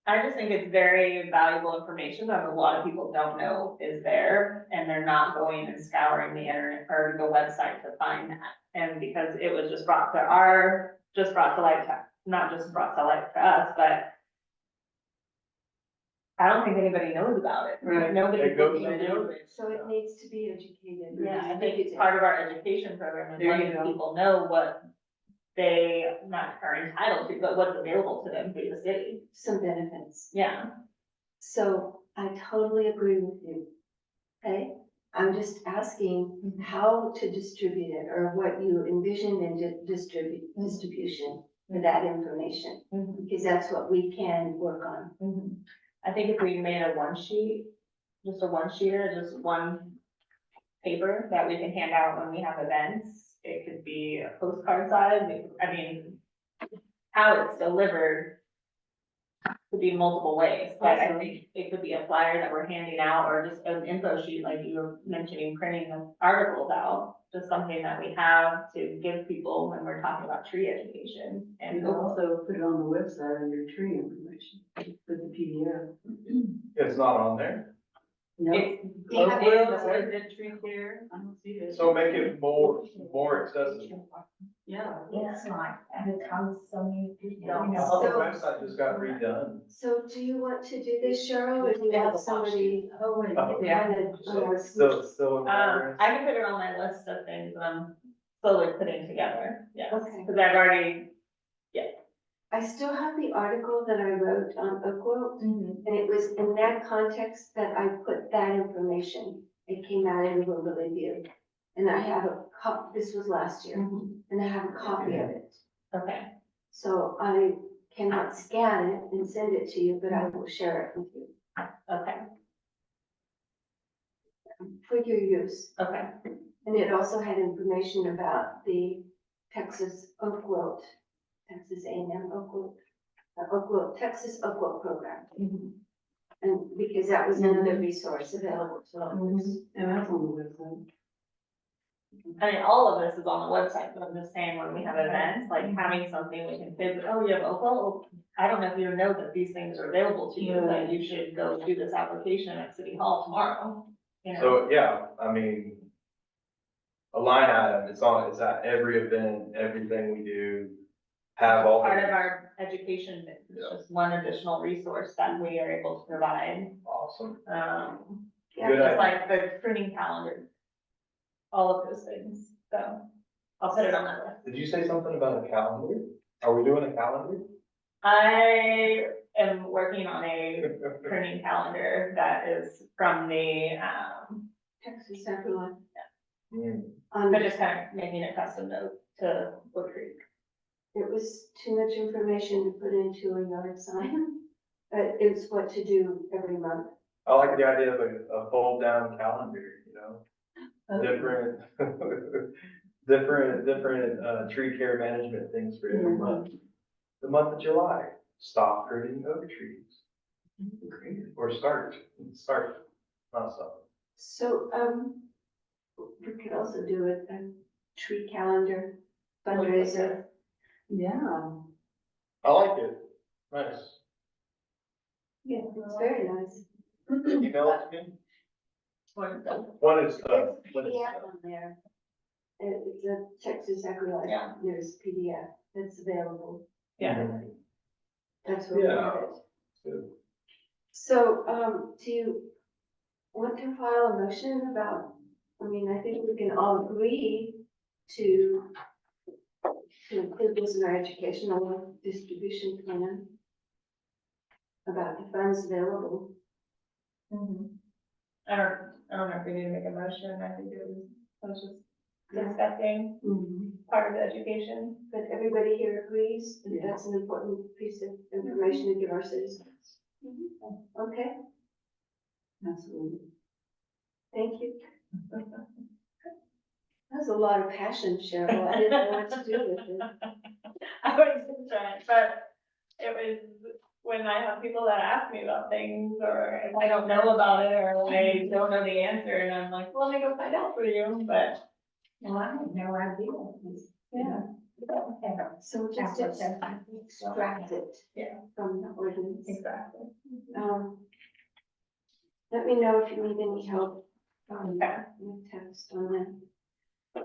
I just think it's very valuable information that a lot of people don't know is there, and they're not going and scouring the internet or the website to find that. And because it was just brought to light, not just brought to light to us, but I don't think anybody knows about it. Right. Nobody It goes even in. knows it. So it needs to be educated. Yeah, I think it's part of our education program, and There you letting go. people know what they not are entitled to, but what's available to them through the city. Some benefits. Yeah. So I totally agree with you. Okay, I'm just asking how to distribute it or what you envision in distribution for that information. Because that's what we can work on. Mhm. I think if we made a one sheet, just a one sheeter, just one paper that we can hand out when we have events, it could be a postcard size, I mean, how it's delivered could be multiple ways, but I think it could be a flyer that we're handing out or just an info sheet, like you were mentioning, printing the articles out, just something that we have to give people when we're talking about tree education. You And can also put it on the website under tree information, with the PDF. It's not on there, No, it's Oakwood, the or- tree care. I don't see it. so make it more accessible. Yeah. It's like, because so many people The don't know. whole So- website just got redone. So do you want to do this, Cheryl, or do you want somebody? Oh, Yeah. Still. I can put it on my list of things that I'm slowly putting together, yes, Okay. because I've already, I still have the article that I wrote on Oakwood, and it was in that context that I put that information. It came out in Willow View. And I have this was last year, and I have a copy of it. okay, So I cannot scan it and send it to you, but I will share it with you okay, for your use. okay, And it also had information about the Texas Oak Wilt, Texas A&M Oak Wilt, Texas Oak Wilt program. And because that was another resource available to locals. And that's on the website. I mean, all of this is on the website, but I'm just saying when we have events, like having something we can say, oh, you have Oakville, I don't know if you know that these things are available to you, but you should go do this application at City Hall tomorrow, you know? So, yeah, I mean, a line item, it's at every event, everything we do, have all. Part of our education, it's Yeah. just one additional resource that we are able to provide. Awesome. Yeah, Good Just idea. like the pruning calendar, all of those things, so I'll put it on my list. Did you say something about a calendar? Are we doing a calendar? I am working on a pruning calendar that is from the, Texas everyone. but just kind of making it custom to Wood Creek. It was too much information to put into a yard sign, but it's what to do every month. I like the idea of a fold down calendar, you know? Different, different tree care management things for every month. The month of July, stop pruning oak trees. Or start, not stop. So, we could also do a tree calendar fundraiser. Yeah. I like it. Nice. Yeah, it's very nice. Email it to me. What is that? When it's It's done. When it's PDF done. on there. It's a Texas AgriLife, Yeah. there's PDF that's available. Yeah. That's where we have Yeah. it. Good. So, do you want to file a motion about, I mean, I think we can all agree to include this in our educational distribution plan about the funds available. I don't know if we need to make a motion, I think I was just discussing part of the education. But everybody here agrees that Yeah. that's an important piece of information to give our citizens. Okay, Absolutely. thank you. That's a lot of passion, Cheryl. I didn't know what to do with it. I was trying, but it was when I have people that ask me about things, or if I don't know about it, or I don't know the answer, and I'm like, well, let me go find out for you, but, Well, I had no idea. yeah. So just extract it Yeah. from the ordinance. Exactly. Let me know if you need any help Okay. with text on that.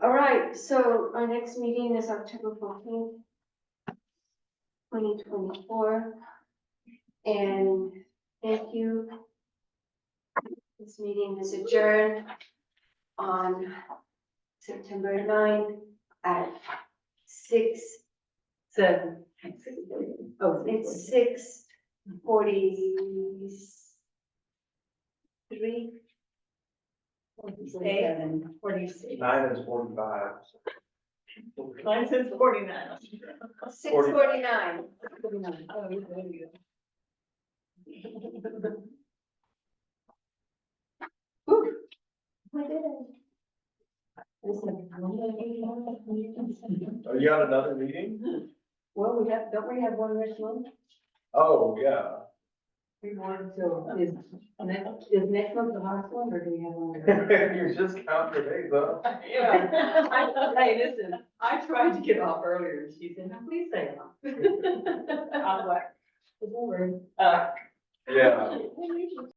All right, so our next meeting is October 14th, 2024. And thank you. This meeting is adjourned on September 9th at 6. 7. Oh, It's 6:43. Seven. 46. 9 is 45. Mine says 49. 6:49. Oh, there you go. I did it. Oh, you got another meeting? Well, don't we have one next month? Oh, yeah. We want to, is next month the last one, or do we have one? You're just counting the days, huh? Yeah. Hey, listen, I tried to get off earlier, and she said, no, please stay on. On what? The board. Uh, Yeah.